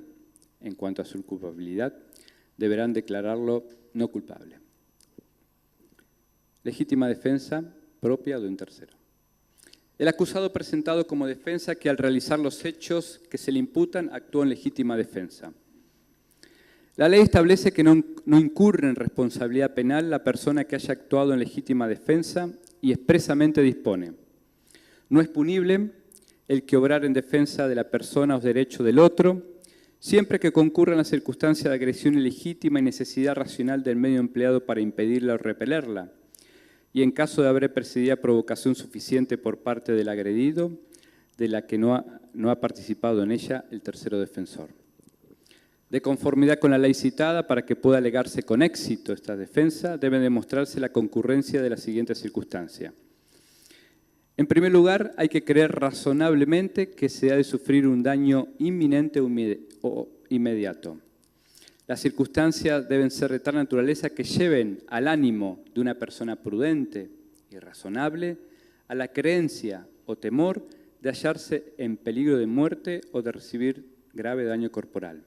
en cuanto a su culpabilidad, deberán declararlo no culpable. Legítima defensa propia de un tercero. El acusado presentado como defensa que al realizar los hechos que se le imputan actuó en legítima defensa. La ley establece que no incurre en responsabilidad penal la persona que haya actuado en legítima defensa y expresamente dispone: no es punible el que obrar en defensa de la persona o derecho del otro, siempre que concurra en la circunstancia de agresión ilegítima y necesidad racional del medio empleado para impedirla o repelerla, y en caso de haber precedida provocación suficiente por parte del agredido, de la que no ha participado en ella el tercero defensor. De conformidad con la ley citada, para que pueda alegarse con éxito esta defensa, debe demostrarse la concurrencia de la siguiente circunstancia. En primer lugar, hay que creer razonablemente que se ha de sufrir un daño inminente o inmediato. Las circunstancias deben ser de tal naturaleza que lleven al ánimo de una persona prudente y razonable a la creencia o temor de hallarse en peligro de muerte o de recibir grave daño corporal.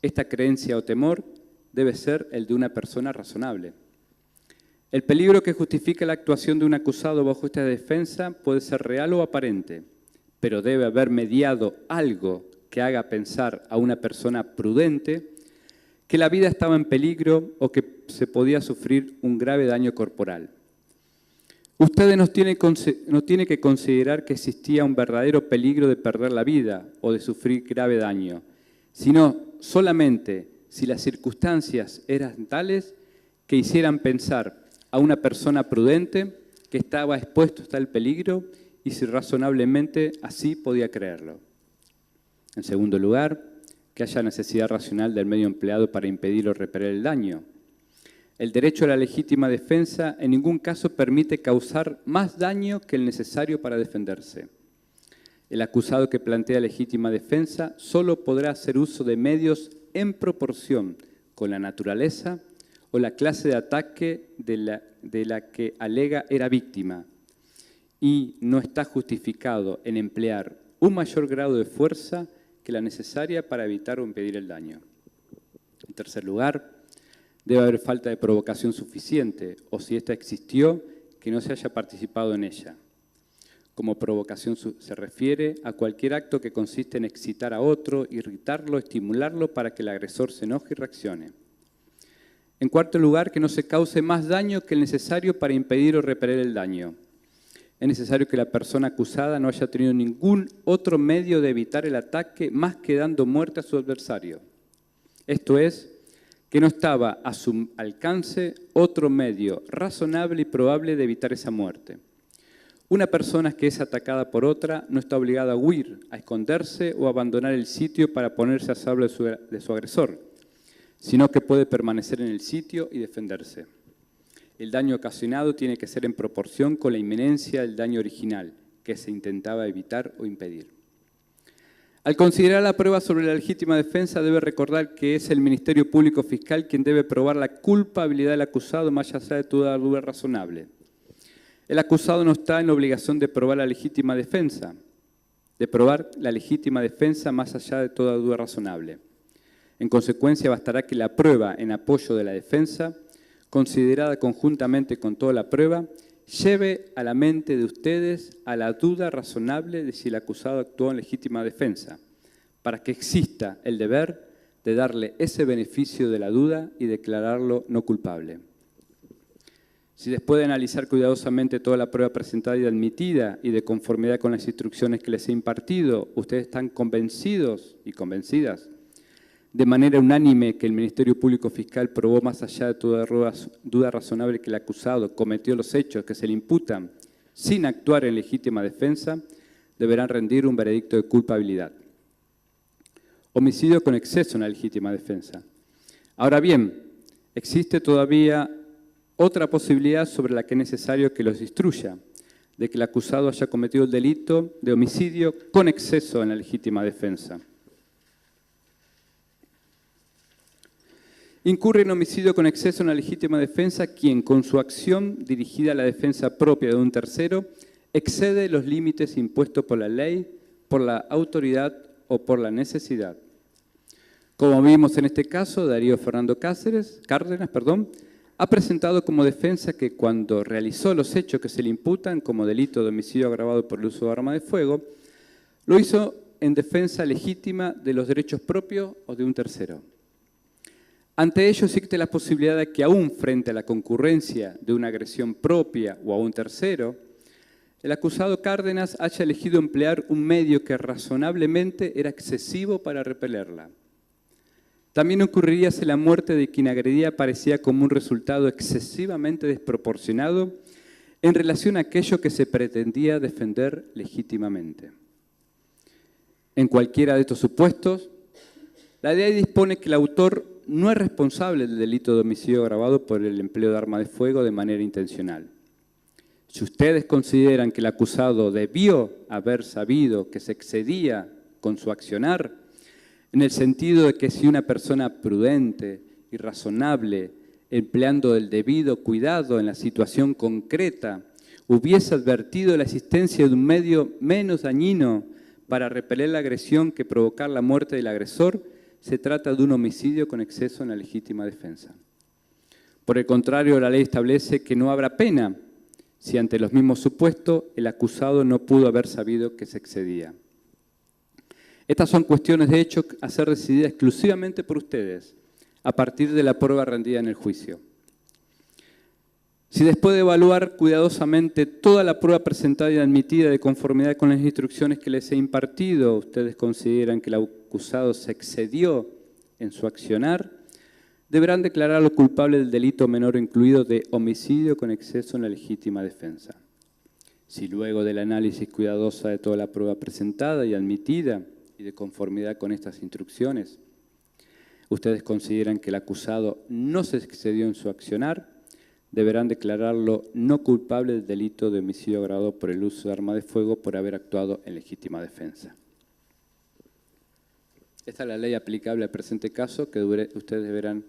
Esta creencia o temor debe ser el de una persona razonable. El peligro que justifica la actuación de un acusado bajo esta defensa puede ser real o aparente, pero debe haber mediado algo que haga pensar a una persona prudente que la vida estaba en peligro o que se podía sufrir un grave daño corporal. Ustedes no tienen que considerar que existía un verdadero peligro de perder la vida o de sufrir grave daño, sino solamente si las circunstancias eran tales que hicieran pensar a una persona prudente que estaba expuesto a tal peligro y si razonablemente así podía creerlo. En segundo lugar, que haya necesidad racional del medio empleado para impedir o repeler el daño. El derecho a la legítima defensa en ningún caso permite causar más daño que el necesario para defenderse. El acusado que plantea legítima defensa solo podrá hacer uso de medios en proporción con la naturaleza o la clase de ataque de la que alega era víctima y no está justificado en emplear un mayor grado de fuerza que la necesaria para evitar o impedir el daño. En tercer lugar, debe haber falta de provocación suficiente, o si ésta existió, que no se haya participado en ella. Como provocación se refiere a cualquier acto que consiste en excitar a otro, irritarlo, estimularlo para que el agresor se enoje y reaccione. En cuarto lugar, que no se cause más daño que el necesario para impedir o repeler el daño. Es necesario que la persona acusada no haya tenido ningún otro medio de evitar el ataque más que dando muerte a su adversario. Esto es, que no estaba a su alcance otro medio razonable y probable de evitar esa muerte. Una persona que es atacada por otra no está obligada a huir, a esconderse o a abandonar el sitio para ponerse a salvo de su agresor, sino que puede permanecer en el sitio y defenderse. El daño ocasionado tiene que ser en proporción con la inminencia del daño original, que se intentaba evitar o impedir. Al considerar la prueba sobre la legítima defensa, debe recordar que es el Ministerio Público Fiscal quien debe probar la culpabilidad del acusado más allá de toda duda razonable. El acusado no está en la obligación de probar la legítima defensa, más allá de toda duda razonable. En consecuencia, bastará que la prueba en apoyo de la defensa, considerada conjuntamente con toda la prueba, lleve a la mente de ustedes a la duda razonable de si el acusado actuó en legítima defensa, para que exista el deber de darle ese beneficio de la duda y declararlo no culpable. Si después de analizar cuidadosamente toda la prueba presentada y admitida y de conformidad con las instrucciones que les he impartido, ustedes están convencidos y convencidas de manera unánime que el Ministerio Público Fiscal probó más allá de toda duda razonable que el acusado cometió los hechos que se le imputan sin actuar en legítima defensa, deberán rendir un veredicto de culpabilidad. Homicidio con exceso en la legítima defensa. Ahora bien, existe todavía otra posibilidad sobre la que es necesario que los instruya, de que el acusado haya cometido el delito de homicidio con exceso en la legítima defensa. Incurre en homicidio con exceso en la legítima defensa quien, con su acción dirigida a la defensa propia de un tercero, excede los límites impuestos por la ley, por la autoridad o por la necesidad. Como vimos en este caso, Darío Fernando Cárdenas, ha presentado como defensa que cuando realizó los hechos que se le imputan como delito de homicidio agravado por el uso de arma de fuego, lo hizo en defensa legítima de los derechos propios o de un tercero. Ante ello existe la posibilidad de que aún frente a la concurrencia de una agresión propia o a un tercero, el acusado Cárdenas haya elegido emplear un medio que razonablemente era excesivo para repelerla. También ocurriría si la muerte de quien agredía parecía como un resultado excesivamente desproporcionado en relación a aquello que se pretendía defender legítimamente. En cualquiera de estos supuestos, La ley dispone que el autor no es responsable del delito de homicidio agravado por el empleo de arma de fuego de manera intencional. Si ustedes consideran que el acusado debió haber sabido que se excedía con su accionar, en el sentido de que si una persona prudente y razonable, empleando el debido cuidado en la situación concreta, hubiese advertido la existencia de un medio menos dañino para repeler la agresión que provocar la muerte del agresor, se trata de un homicidio con exceso en la legítima defensa. Por el contrario, la ley establece que no habrá pena si ante los mismos supuestos el acusado no pudo haber sabido que se excedía. Estas son cuestiones de hecho a ser decididas exclusivamente por ustedes, a partir de la prueba rendida en el juicio. Si después de evaluar cuidadosamente toda la prueba presentada y admitida de conformidad con las instrucciones que les he impartido, ustedes consideran que el acusado se excedió en su accionar, deberán declararlo culpable del delito menor incluido de homicidio con exceso en la legítima defensa. Si luego del análisis cuidadoso de toda la prueba presentada y admitida y de conformidad con estas instrucciones, ustedes consideran que el acusado no se excedió en su accionar, deberán declararlo no culpable del delito de homicidio agravado por el uso de arma de fuego por haber actuado en legítima defensa. Esta es la ley aplicable al presente caso que ustedes deberán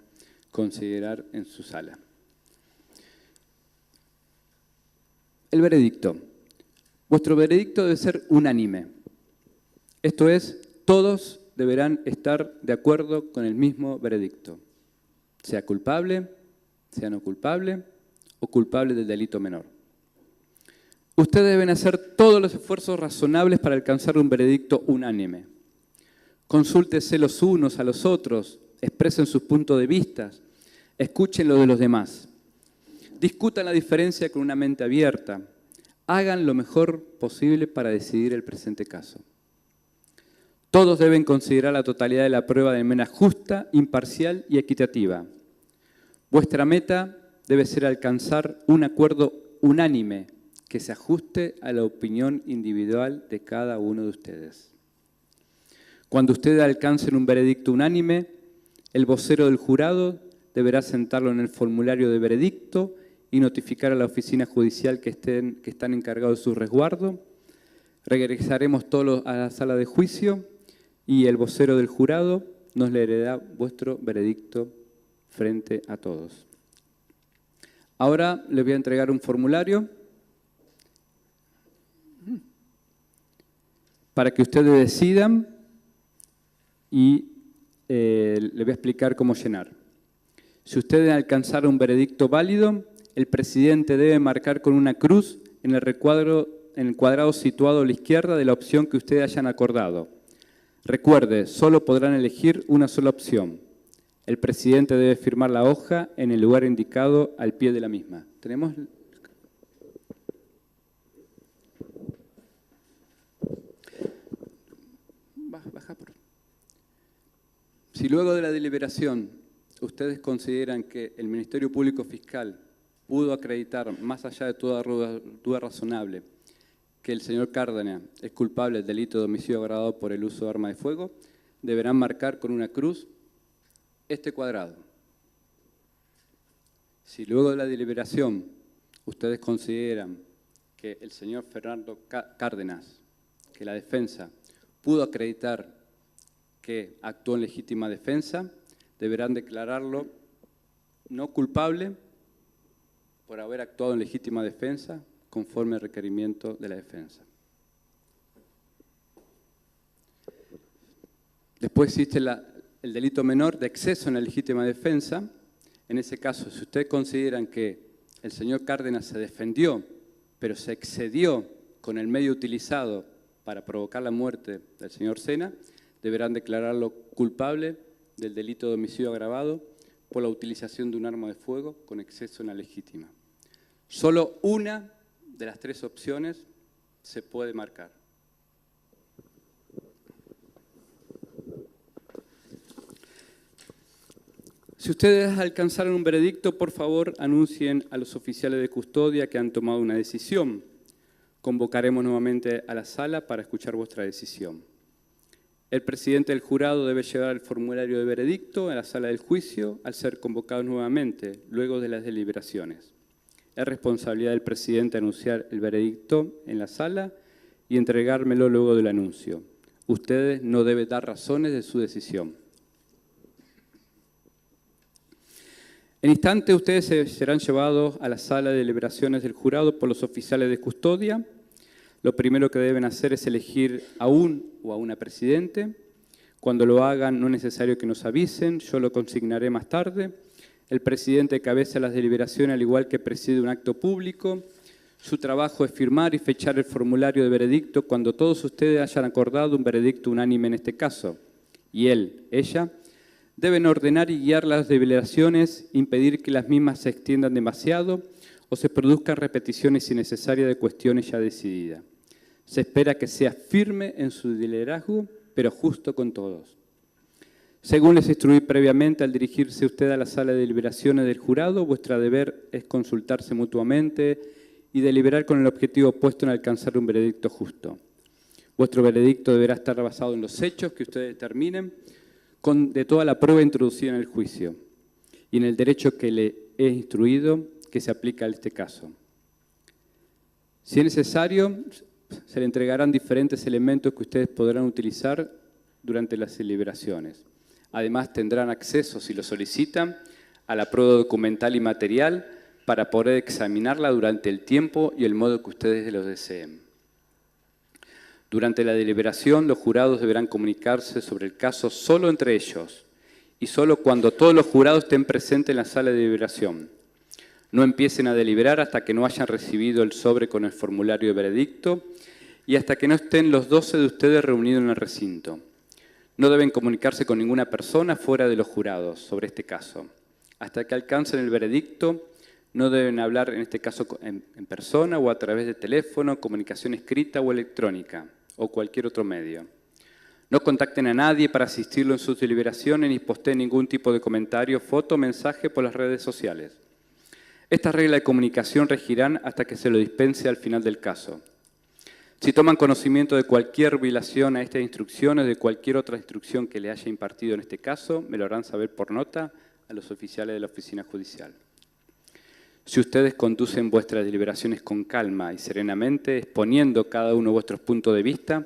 considerar en su sala. El veredicto. Vuestro veredicto debe ser unánime. Esto es, todos deberán estar de acuerdo con el mismo veredicto, sea culpable, sea no culpable o culpable del delito menor. Ustedes deben hacer todos los esfuerzos razonables para alcanzar un veredicto unánime. Consúltense los unos a los otros, expresen sus puntos de vista, escuchen lo de los demás. Discutan la diferencia con una mente abierta. Hagan lo mejor posible para decidir el presente caso. Todos deben considerar la totalidad de la prueba de manera justa, imparcial y equitativa. Vuestra meta debe ser alcanzar un acuerdo unánime que se ajuste a la opinión individual de cada uno de ustedes. Cuando ustedes alcancen un veredicto unánime, el vocero del jurado deberá sentarlo en el formulario de veredicto y notificar a la oficina judicial que están encargados de su resguardo. Regresaremos todos a la sala de juicio y el vocero del jurado nos leerá vuestro veredicto frente a todos. Ahora les voy a entregar un formulario para que ustedes decidan y les voy a explicar cómo llenar. Si ustedes alcanzaron un veredicto válido, el presidente debe marcar con una cruz en el cuadrado situado a la izquierda de la opción que ustedes hayan acordado. Recuerde, solo podrán elegir una sola opción. El presidente debe firmar la hoja en el lugar indicado al pie de la misma. ¿Tenemos? Baja por. Si luego de la deliberación ustedes consideran que el Ministerio Público Fiscal pudo acreditar, más allá de toda duda razonable, que el señor Cárdenas es culpable del delito de homicidio agravado por el uso de arma de fuego, deberán marcar con una cruz este cuadrado. Si luego de la deliberación ustedes consideran que el señor Fernando Cárdenas, que la defensa pudo acreditar que actuó en legítima defensa, deberán declararlo no culpable por haber actuado en legítima defensa conforme al requerimiento de la defensa. Después existe el delito menor de exceso en la legítima defensa. En ese caso, si ustedes consideran que el señor Cárdenas se defendió, pero se excedió con el medio utilizado para provocar la muerte del señor Sena, deberán declararlo culpable del delito de homicidio agravado por la utilización de un arma de fuego con exceso en la legítima. Solo una de las tres opciones se puede marcar. Si ustedes alcanzaron un veredicto, por favor, anuncien a los oficiales de custodia que han tomado una decisión. Convocaremos nuevamente a la sala para escuchar vuestra decisión. El presidente del jurado debe llevar el formulario de veredicto a la sala del juicio al ser convocado nuevamente, luego de las deliberaciones. Es responsabilidad del presidente anunciar el veredicto en la sala y entregármelo luego del anuncio. Ustedes no deben dar razones de su decisión. En instante, ustedes serán llevados a la sala de deliberaciones del jurado por los oficiales de custodia. Lo primero que deben hacer es elegir a un o a una presidente. Cuando lo hagan, no es necesario que nos avisen, yo lo consignaré más tarde. El presidente cabeza las deliberaciones al igual que preside un acto público. Su trabajo es firmar y fechar el formulario de veredicto cuando todos ustedes hayan acordado un veredicto unánime en este caso. Y él, ella, deben ordenar y guiar las deliberaciones, impedir que las mismas se extiendan demasiado o se produzcan repeticiones innecesarias de cuestiones ya decididas. Se espera que sea firme en su liderazgo, pero justo con todos. Según les instruí previamente, al dirigirse usted a la sala de deliberaciones del jurado, vuestro deber es consultarse mutuamente y deliberar con el objetivo puesto en alcanzar un veredicto justo. Vuestro veredicto deberá estar basado en los hechos que ustedes determinen, de toda la prueba introducida en el juicio y en el derecho que le he instruido que se aplica a este caso. Si es necesario, se le entregarán diferentes elementos que ustedes podrán utilizar durante las deliberaciones. Además, tendrán acceso, si lo solicitan, a la prueba documental y material para poder examinarla durante el tiempo y el modo que ustedes lo deseen. Durante la deliberación, los jurados deberán comunicarse sobre el caso solo entre ellos y solo cuando todos los jurados estén presentes en la sala de deliberación. No empiecen a deliberar hasta que no hayan recibido el sobre con el formulario de veredicto y hasta que no estén los 12 de ustedes reunidos en el recinto. No deben comunicarse con ninguna persona fuera de los jurados sobre este caso. Hasta que alcancen el veredicto, no deben hablar en este caso en persona o a través de teléfono, comunicación escrita o electrónica o cualquier otro medio. No contacten a nadie para asistirlo en sus deliberaciones ni posteen ningún tipo de comentario, foto o mensaje por las redes sociales. Estas reglas de comunicación regirán hasta que se lo dispense al final del caso. Si toman conocimiento de cualquier violación a estas instrucciones, de cualquier otra instrucción que le haya impartido en este caso, me lo harán saber por nota a los oficiales de la oficina judicial. Si ustedes conducen vuestras deliberaciones con calma y serenamente, exponiendo cada uno vuestros puntos de vista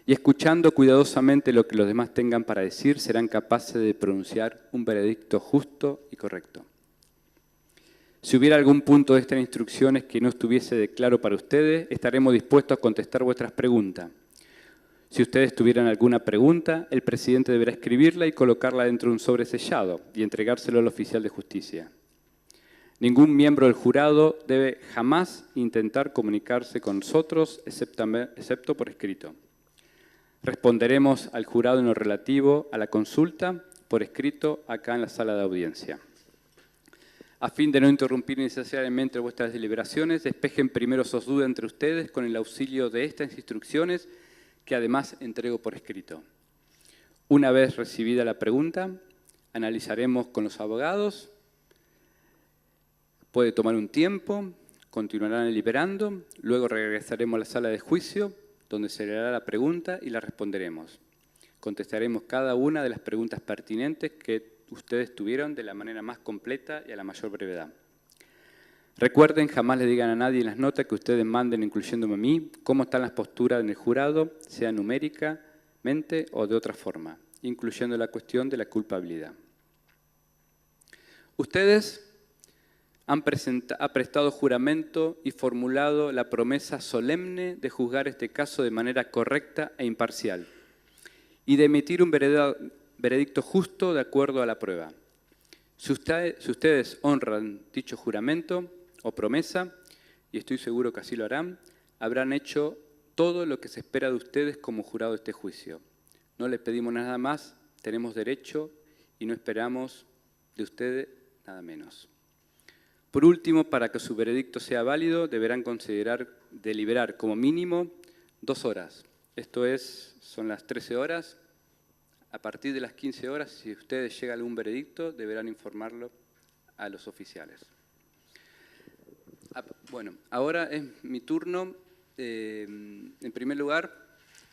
y escuchando cuidadosamente lo que los demás tengan para decir, serán capaces de pronunciar un veredicto justo y correcto. Si hubiera algún punto de estas instrucciones que no estuviese de claro para ustedes, estaremos dispuestos a contestar vuestras preguntas. Si ustedes tuvieran alguna pregunta, el presidente deberá escribirla y colocarla dentro de un sobre sellado y entregárselo al oficial de justicia. Ningún miembro del jurado debe jamás intentar comunicarse con nosotros, excepto por escrito. Responderemos al jurado en lo relativo a la consulta por escrito acá en la sala de audiencia. A fin de no interrumpir innecesariamente vuestras deliberaciones, despejen primero sus dudas entre ustedes con el auxilio de estas instrucciones que además entrego por escrito. Una vez recibida la pregunta, analizaremos con los abogados. Puede tomar un tiempo, continuarán deliberando, luego regresaremos a la sala de juicio, donde se le hará la pregunta y la responderemos. Contestaremos cada una de las preguntas pertinentes que ustedes tuvieron de la manera más completa y a la mayor brevedad. Recuerden, jamás le digan a nadie en las notas que ustedes manden, incluyéndome a mí, cómo están las posturas en el jurado, sea numéricamente o de otra forma, incluyendo la cuestión de la culpabilidad. Ustedes han prestado juramento y formulado la promesa solemne de juzgar este caso de manera correcta e imparcial y de emitir un veredicto justo de acuerdo a la prueba. Si ustedes honran dicho juramento o promesa, y estoy seguro que así lo harán, habrán hecho todo lo que se espera de ustedes como jurado de este juicio. No les pedimos nada más, tenemos derecho y no esperamos de ustedes nada menos. Por último, para que su veredicto sea válido, deberán deliberar como mínimo 2 horas. Esto es, son las 13 horas. A partir de las 15 horas, si ustedes llegan a algún veredicto, deberán informarlo a los oficiales. Bueno, ahora es mi turno, en primer lugar,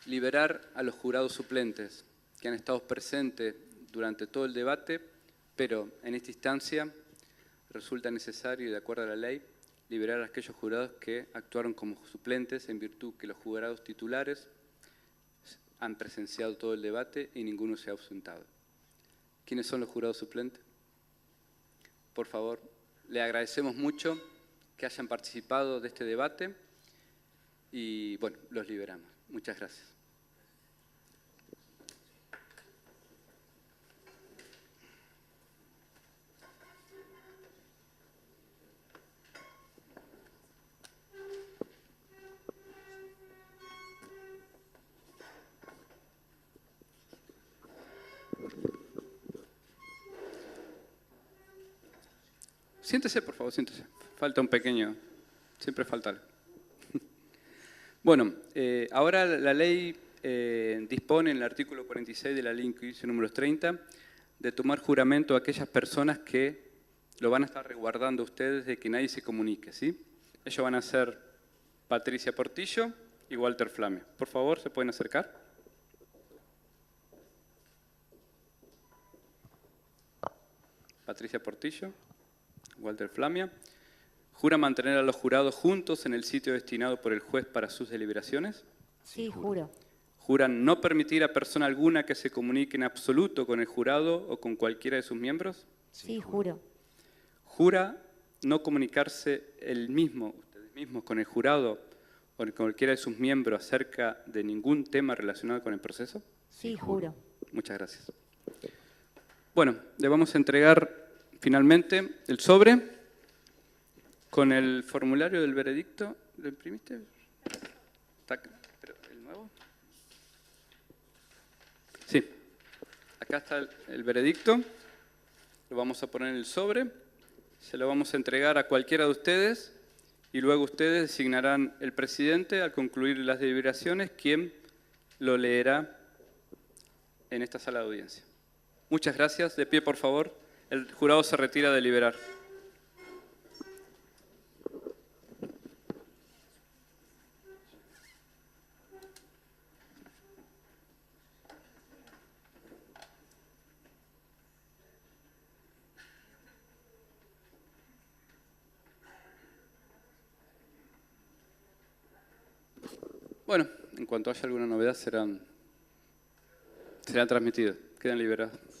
liberar a los jurados suplentes. que han estado presentes durante todo el debate, pero en esta instancia resulta necesario, de acuerdo a la ley, liberar a aquellos jurados que actuaron como suplentes en virtud que los jurados titulares han presenciado todo el debate y ninguno se ha ausentado. ¿Quiénes son los jurados suplentes? Por favor, le agradecemos mucho que hayan participado de este debate y, bueno, los liberamos. Muchas gracias. Siéntese, por favor, siéntese. Falta un pequeño, siempre falta algo. Bueno, ahora la ley dispone en el artículo 46 de la ley Inquisición número 30 de tomar juramento a aquellas personas que lo van a estar resguardando ustedes de que nadie se comunique, ¿sí? Ellos van a ser Patricia Portillo y Walter Flamia. Por favor, ¿se pueden acercar? Patricia Portillo, Walter Flamia. ¿Jura mantener a los jurados juntos en el sitio destinado por el juez para sus deliberaciones? Sí, juro. ¿Juran no permitir a persona alguna que se comunique en absoluto con el jurado o con cualquiera de sus miembros? Sí, juro. ¿Jura no comunicarse ustedes mismos con el jurado o con cualquiera de sus miembros acerca de ningún tema relacionado con el proceso? Sí, juro. Muchas gracias. Bueno, le vamos a entregar finalmente el sobre con el formulario del veredicto. ¿Lo imprimiste? ¿Está acá? ¿Pero el nuevo? Sí. Acá está el veredicto. Lo vamos a poner en el sobre. Se lo vamos a entregar a cualquiera de ustedes y luego ustedes designarán el presidente al concluir las deliberaciones, quien lo leerá en esta sala de audiencia. Muchas gracias. De pie, por favor. El jurado se retira a deliberar. Bueno, en cuanto haya alguna novedad serán transmitidos. Quedan liberados.